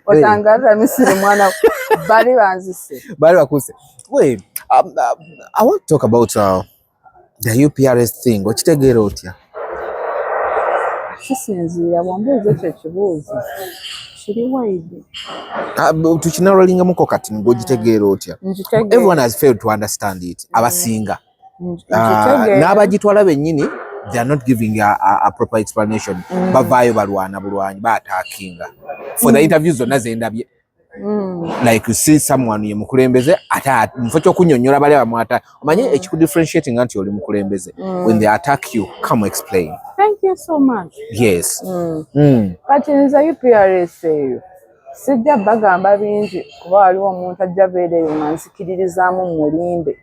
S1: Otangaza misiri mwana bali banzise.
S2: Bali bakuse. Wait, I want to talk about the UPRS thing. Okitegeera otya?
S1: Kisinziira bwambuuza ekyo ekibuuzo. Kiri wide.
S2: Tukinarolinga muko kati ng'ogitegeera otya? Everyone has failed to understand it. Abasinga. N'abagitwala bennyini they are not giving a proper explanation. Bavaayo balwana bulwanyi baataakinga. For the interviews zonna zendabye. Like you see someone ye mukulembeze ate mufo ky'okunnyonnyola bali bamwata omanyi ekikudifferentiating anti oli mukulembeze. When they attack you, come explain.
S1: Thank you so much.
S2: Yes.
S1: Kati nza UPRS eyo sijja bagamba bingi kuba waliwo omuntu ajja beereyo nga nzikiririzaamu mulimbe.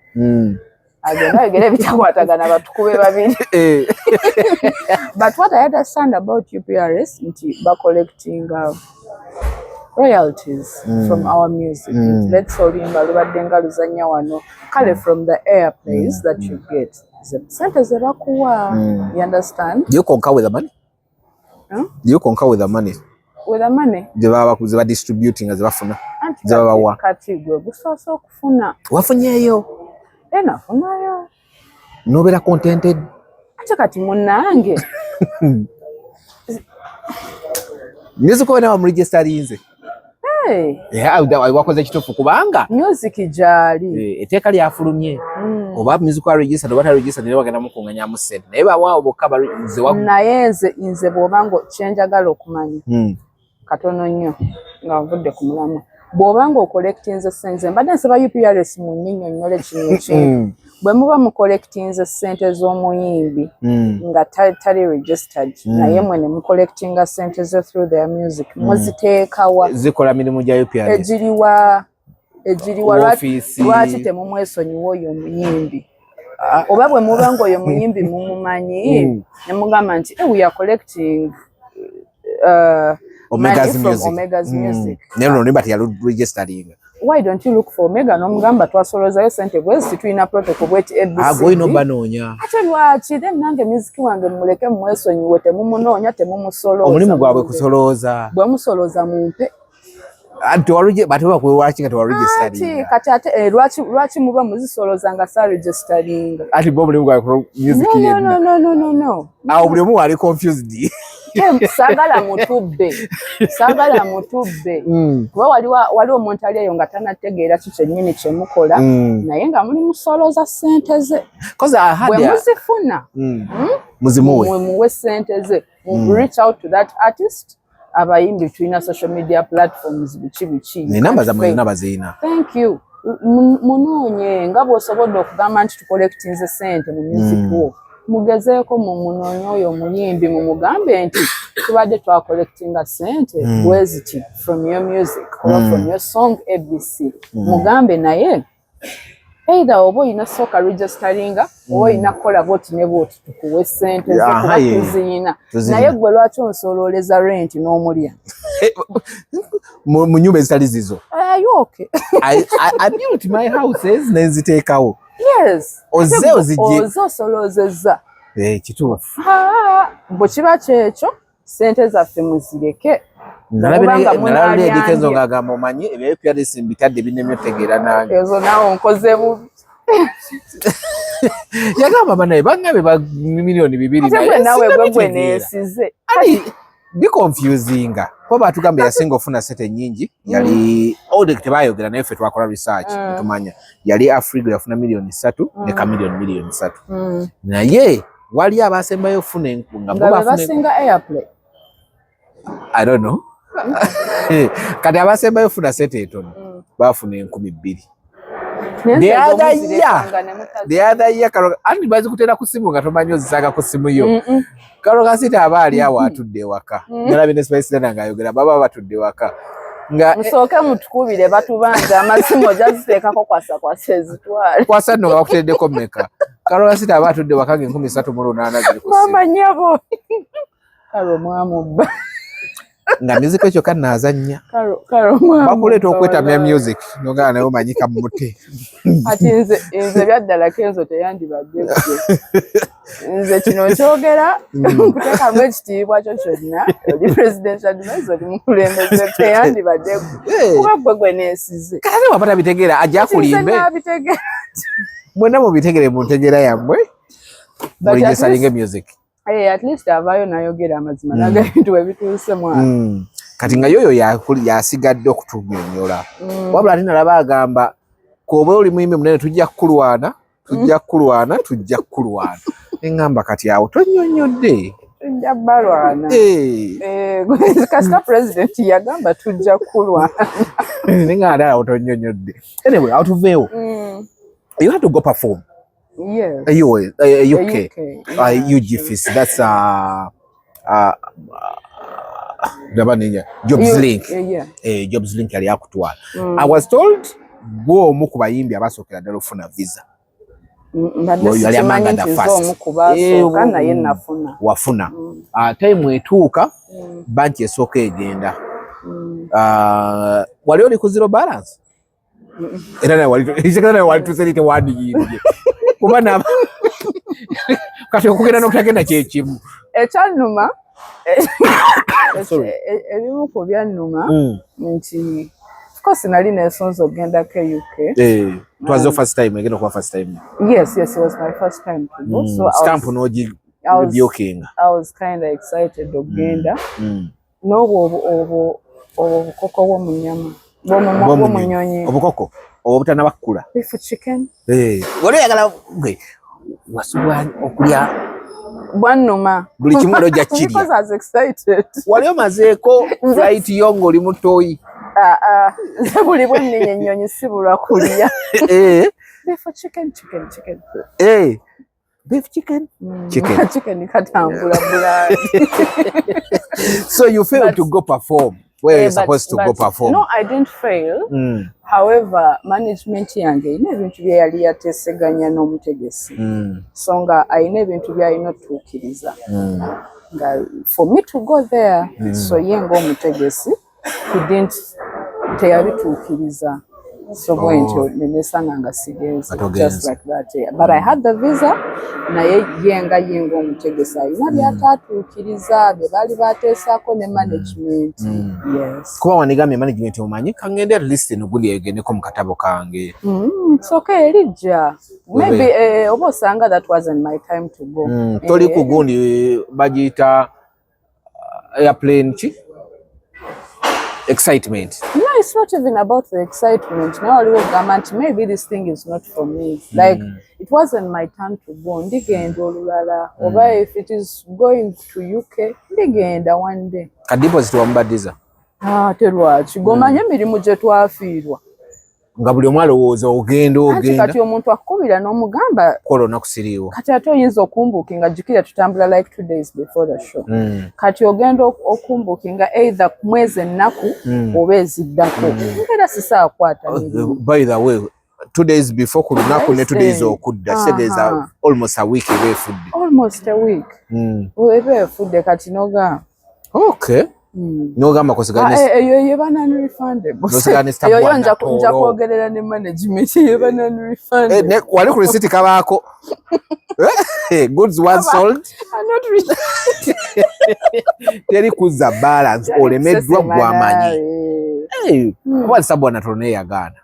S1: Agenda egere ebitakwatagana batukube babiri. But what I understand about UPRS nti collecting royalties from our music. Let's say olimba lubadde nga luzannya wano kale from the airplays that you get. Sente ze bakuwa. You understand?
S2: Do you concur with the money? Do you concur with the money?
S1: With the money?
S2: They were distributing as bafuna.
S1: Kati gwe gusoose okufuna.
S2: Wafunyeeyo.
S1: Nafunayo.
S2: Nobeera contented?
S1: Ate kati munnange.
S2: Music wena wamuregisterinze. Wakoze ekituufu kubanga
S1: music gyali
S2: etteeka lyafulumye oba music register oba register naye bagenda mukunganya sente naye bawaawo bokka nze
S1: naye nze bw'oba nga kyenjagala okumanya katono nnyo nga nvudde ku mulamwa bw'oba nga ocollectinze sente mbadde nsaba UPRS mu nnyinnyonnyole kino ekintu bwe muba mu collectinze sente z'omuyimbi nga tali registered naye mwe ne mu collectinga sente ze through their music muziteekawa
S2: zikola mirimu gya UPRS
S1: egiriwa lwaki temumwesonyiwa oyo omuyimbi oba bwe muba nga oyo muyimbi mumumanyi ne mugamba nti we are collecting Omega's music.
S2: Nero nimba ya registering.
S1: Why don't you look for Omega no mugamba twasolozayo sente bwezi tuina protocol bweti ABC.
S2: Ago ino banoonya.
S1: Ate lwaki then nange music wange muleke mwesonyiwe temumunoonya temumusoloza.
S2: Omulimu gwabwe kusoloza.
S1: Bwe musoloza mumpe.
S2: Anti waruje batuba kwe wachi kati waregister.
S1: Kati ate lwachi muba muzisoloza nga sa registering.
S2: Ati bobu limu kwa music yenna.
S1: No.
S2: Ah buli mu ali confused.
S1: Sagala mutubbe. Kuba waliwo omuntu aliyo nga tanategeera kiki nnyini kye mukola naye nga muli musoloza ssente ze. Bwe muzifuna muwe ssente ze. Reach out to that artist. Abayimbi tulina social media platforms biki.
S2: Namba za mwe nabazina.
S1: Thank you. Munoonye nga bw'osobodde okugamba nti tukollectinze ssente mu music wo. Mugezeeko munoonye oyo omuyimbi mumugambe nti tubadde twacollectinga ssente bweziti from your music or from your song ABC. Mugambe naye either oba oyina sooka registeringa oba oyina kukola bwoti ne bwoti tukuwe ssente ze kuba tuziyina. Naye gwe lwaki onsolooleza rent n'omulya?
S2: Mu nyumba ezitali zizo.
S1: Okay.
S2: I built my houses nenziteekawo.
S1: Yes. Ozosoloozezza.
S2: Kituufu.
S1: Bwe kiba kyekyo ssente zaffe muzireke.
S2: Nalabira edikezo ng'agamba omanyi ebyo PRS mbitadde binemye otegeera nange.
S1: Ezo naawe onkoze bubi.
S2: Yagamba banaye bangabe ba milioni 2
S1: nawe gwe neesize.
S2: Be confusing. Kuba batugamba yasinga ofuna sente nyingi yali audit tebayogera naye ffe twakola research tumanya yali Africa yafuna milioni 3 ne milioni 3 naye wali abasembayo ofuna enkunga
S1: bo basinga airplay.
S2: I don't know. Kati abasembayo ofuna sente etono bafuna 2,000. The other year Karo andi bazi kutera ku simu nga tomanyi ozisanga ku simu yo. Karo kasita abaali awo atudde waka. Nalabine space dana nga yogera baba batudde waka. Nga
S1: musooke mutukubire batubanja amasimu ojaziteekako kwasa ezitwale.
S2: Kwasa nno nga bakuteddeko mmeka. Karo kasita aba atudde waka nga 138 ziri ku simu.
S1: Mama nyabo. Karo mwamubba.
S2: Nga music ekyo kanazanya.
S1: Karo mwamu.
S2: Bakuleeta okwetamya music nogana nayo manyika mute.
S1: Ati nze byaddala kenzo teyandibadde gwe. Nze kino kyogera kuteekamu ekitiibwa kyo kyonna oli presidential advisor oli mukulembeze teyandibadde gwe. Kuba gwe neesize.
S2: Kale wapata bitegeera ajja kulimbe. Mwena mubitegere mu ntegeera yammwe. Bwe salinge music.
S1: At least avaayo nayogera amazima n'ebintu ebituuse mwana.
S2: Kati nga yoyo yasigadde okutunyonyola. Wabula ate nalaba agamba koba oli muyimbi munene tujja kukulwana. Engamba kati awo tonyonyodde.
S1: Tujja balwana. Kasita president yagamba tujja kukulwana.
S2: Nenganda awo tonyonyodde. Anyway, out of veil. You had to go perform.
S1: Yes.
S2: UK. UGFIS. That's Jobs Link.
S1: Yeah.
S2: Jobs Link yali akutwala. I was told go omu ku bayimbi abasookera ddala ofuna visa. Yali amanga da fast.
S1: Naye nafuna.
S2: Wafuna. Time etuuka banki esooka egenda. Wali oli ku zero balance? Era naye wali tuserite wandigirye. Kuba na kati okugenda n'okutagenda kyekimu.
S1: Ekyannuma ebimu ku byannuma nti of course nali neesonza okugendako UK.
S2: It was your first time again or first time?
S1: Yes, it was my first time to go. So
S2: stamp noji joking.
S1: I was kind of excited okugenda. N'obwo obukoko bw'omunyama bw'omunyonyi.
S2: Obukoko obutana bakula.
S1: Beef chicken.
S2: Wali yagala wasubwa okulya
S1: bwannuma.
S2: Buli kimu lojja kirya.
S1: Because I was excited.
S2: Wali omazeeko flight yongo oli mutoyi.
S1: Buli bwenninye ennyonyi sibulwa kulya. Beef chicken.
S2: Beef chicken?
S1: Chicken katambula bulali.
S2: So you failed to go perform where you're supposed to go perform?
S1: No, I didn't fail. However, management yange ine ebintu bye yali yateeseganya n'omutegesi. So nga ayina ebintu by'alina otuukiriza. For me to go there, so ye ng'omutegesi, he didn't teyabituukiriza. So going to Nesanga Sigens just like that. Yeah. But I had the visa na yenga omutegesa ina byatatu kiriza be bali batesako ne management. Yes.
S2: Kuba wanigambye management omanyi kangende at least no guli egeneko mu katabo kange.
S1: It's okay Elijah. Maybe obosanga that wasn't my time to go.
S2: Toli kugundi bajita airplane chi excitement.
S1: No, it's not even about the excitement. Now maybe this thing is not for me. Like it wasn't my time to go. Or if it is going to UK, one day.
S2: Kadipos tuambadiza.
S1: Terwa chigomanye mirimu gye twafiirwa.
S2: Nga buli omwalo wozo ogenda.
S1: Kati omuntu akubira n'omugamba
S2: korona kusiriwo.
S1: Kati ate oyinza okumbukinga jukira tutambula like 2 days before the show. Kati ogenda okumbukinga either mwezi ennaku oba eziddako. Era sisa akwata.
S2: By the way, 2 days before ku lunaku ne 2 days okudda. There's almost a week away food. Almost a week. Ebe food kati noga. Okay. No gamba kosigane
S1: yebana refundable
S2: kosigane stop one
S1: nja kwogerera ne management yebana refundable
S2: ne wali ku receipt kabako goods once sold
S1: not really
S2: teri kuza balance olemeddwa gwamanyi kwa sababu natone yagana.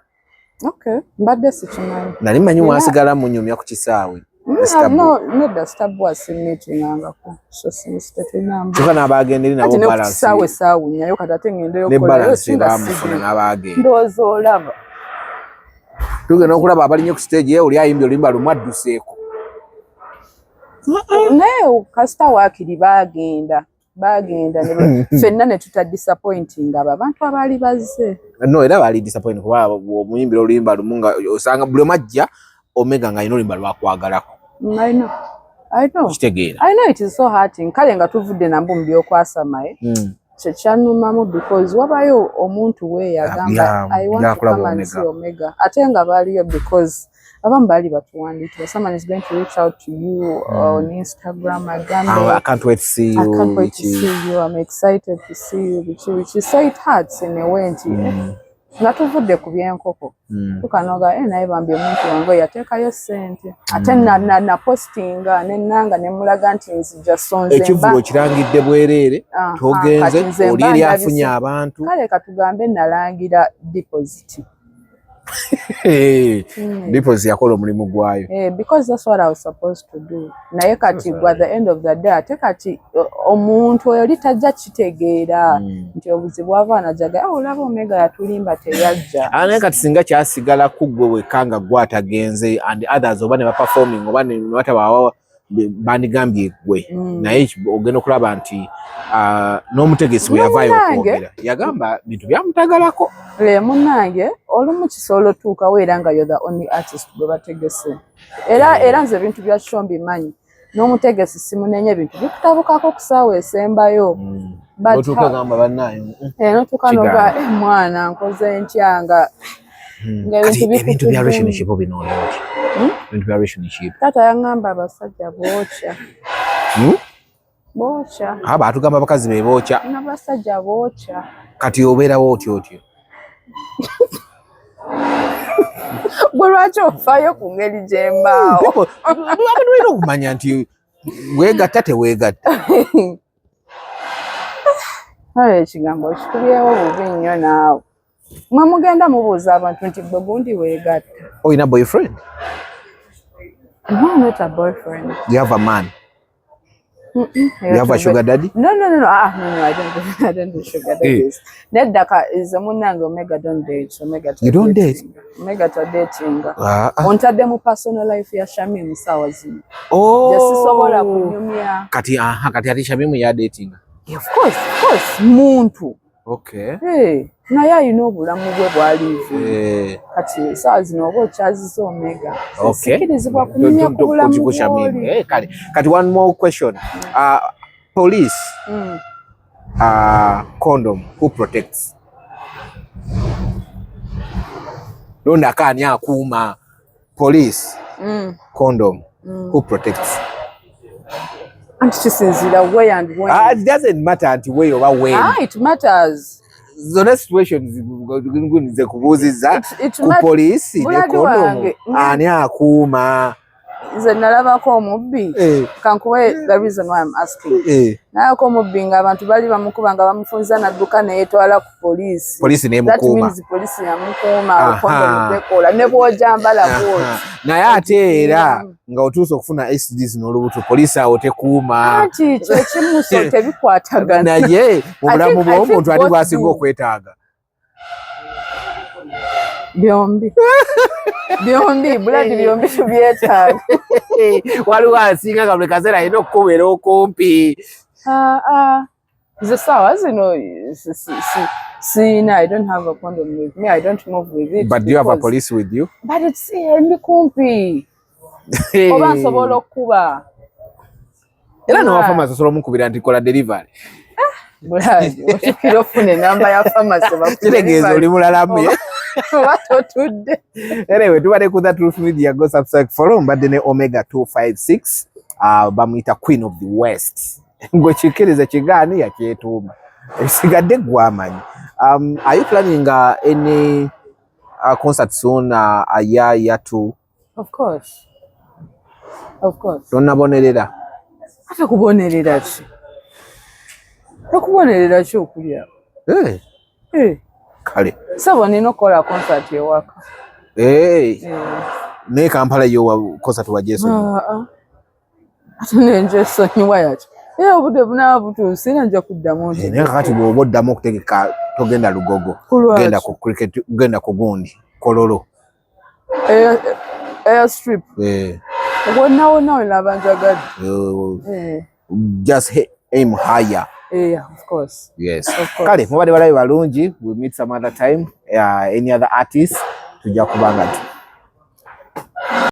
S1: Okay mbadde sikimanyi
S2: nali manyi wasigala munyumya ku kisaawe.
S1: No, the stab was meeting angako. So since the number.
S2: Chukana abagenderi nabo balance.
S1: Sawe nyayo kata ngende yo
S2: kola. Ne balance bamufuna nabagenda.
S1: Ndozo lava.
S2: Tugenda okulaba abalinye ku stage ye oli ayimbi olimba lumwadduseeko.
S1: Ne kasita wakiri bagenda ne fenna ne tuta disappointing abantu abali bazze.
S2: No era bali disappointing kuba omuyimbi olimba lumunga osanga buli majja Omega nga inolimba lwakwagalako.
S1: I know. I know it is so hurting. Kale nga tuvudde nambu mbyokwasamaye. Kyekyanumamu because wabayo omuntu we yagamba I want to come and see Omega. Ate nga baliyo because abamu bali batuwandikira. Someone is going to reach out to you on Instagram.
S2: I can't wait to see you.
S1: I can't wait to see you. I'm excited to see you. Which is so it hurts in a way. Natuvudde ku byenkoko tukanoga naye bambi omuntu wange yateekayo ssente ate na postinga nenanga nemulaga nti nzija sonze
S2: ekivulo kirangidde bwereere togenze oli eri afunye abantu
S1: kale katugambe nalangira deposit
S2: deposit yakola omulimu gwayo
S1: because that's what I was supposed to do naye kati at the end of the day ate kati omuntu oli tajja kitegeera nti obuzibu avaana jaga olaba Omega yatulimba teyajja
S2: ane kati singa kyasigala kuggwe wekanga gwatagenze and others oba ne performing oba ne watabawo banigambye gwe naye ogenda okulaba nti n'omutegesi we yavaayo okwogera yagamba bintu byamutagalako
S1: munnange olumu kisolo tuukawo era nga you're the only artist gwe bategese era nze bintu bya shombi manyi n'omutegesi simunenye bintu bikutabukako kusaawa esembayo
S2: otukagamba bannayo
S1: notukanoga mwana nkoze ntyanga
S2: ebintu bya relationship binoona ebintu bya relationship
S1: tata yangamba abasajja bookya
S2: aba atugamba abakazi be bookya
S1: n'abasajja bookya
S2: kati obeerawo otyo
S1: gwe lwaki ofaayo ku ngeri gyembaawo
S2: olina okumanya nti weegatta teweegatta
S1: ekigambo kikubyewo bubi nnyo naawe mwe mugenda mubuuza abantu nti gwe gundi weegatta
S2: oyina boyfriend?
S1: No, not a boyfriend.
S2: You have a man? You have a sugar daddy?
S1: No, I don't do sugar daddies. Nedaka is a munang Omega don't date. Omega
S2: you don't date?
S1: Omega to dating. Ontadde mu personal life ya Shamimu sawazi.
S2: Oh.
S1: Just sobola kunyumya.
S2: Kati ati Shamimu ya dating.
S1: Of course, muntu.
S2: Okay.
S1: Hey, naye alina obulamu bwe bwaliivu. Kati saa zino oba okyaziza Omega. Sikirizibwa kunyumya ku bulamu bw'oli.
S2: Kati one more question. Police. Condom, who protects? Londa kani akuuma. Police. Condom, who protects?
S1: And kisinzira way and when.
S2: It doesn't matter anti way over when.
S1: It matters.
S2: zona situations nze kubuuziza ku poliisi ne kondomu ani akuuma
S1: nze nalabako omubbi kankuwe the reason why I'm asking nalabako omubbi ng'abantu bali bamukuba nga bamufunza nadduka neyetwala ku poliisi
S2: nemukuuma
S1: poliisi yamukuuma kondomu tekola ne bw'ojambala bwoti
S2: naye ate era nga otuusa okufuna STDs n'olubuto poliisi awo tekuuma
S1: anti kyekimuso tebikwatagana
S2: naye mu bulamu bw'omuntu ate bw'asinga okwetaaga
S1: byombi buladi byombi tubyetaaga
S2: waliwo asinga nga buli kaseera alina okukubeera okumpi
S1: nze saawa zino siina I don't have a condom with me I don't move with it
S2: but do you have a police with you
S1: but it's ndi kumpi oba nsobola okukuba
S2: era nowa pharmacy osobola omukubira nti kola delivery
S1: buladi otukira ofune namba ya pharmacy
S2: kitegeeza oli mulalamu
S1: oba totudde
S2: anyway tubadde ku That Truth Media go subscribe follow mbadde ne Omega256 bamuyita Queen of the West gwe kikiriza kigaani yakyetuuma ebisigadde gwamanyi are you planning any concert soon year 2
S1: of course
S2: tonabonerera
S1: ate kubonerera ki okubonerera ki okulya
S2: kale
S1: sabo nina okukola concert ewaka
S2: naye Kampala yo concert wa Jason
S1: ate nenje sonyiwa yaki era obudde bunaaba butuuse era nja kuddamu nti
S2: naye kakati bw'oba oddamu okutegeka togenda Lugogo genda ku cricket genda ku gundi Kololo
S1: airstrip wonna olaba njagadde
S2: just aim higher
S1: of course
S2: yes kale mubadde balabe balungi we meet some other time any other artist tujja kubanga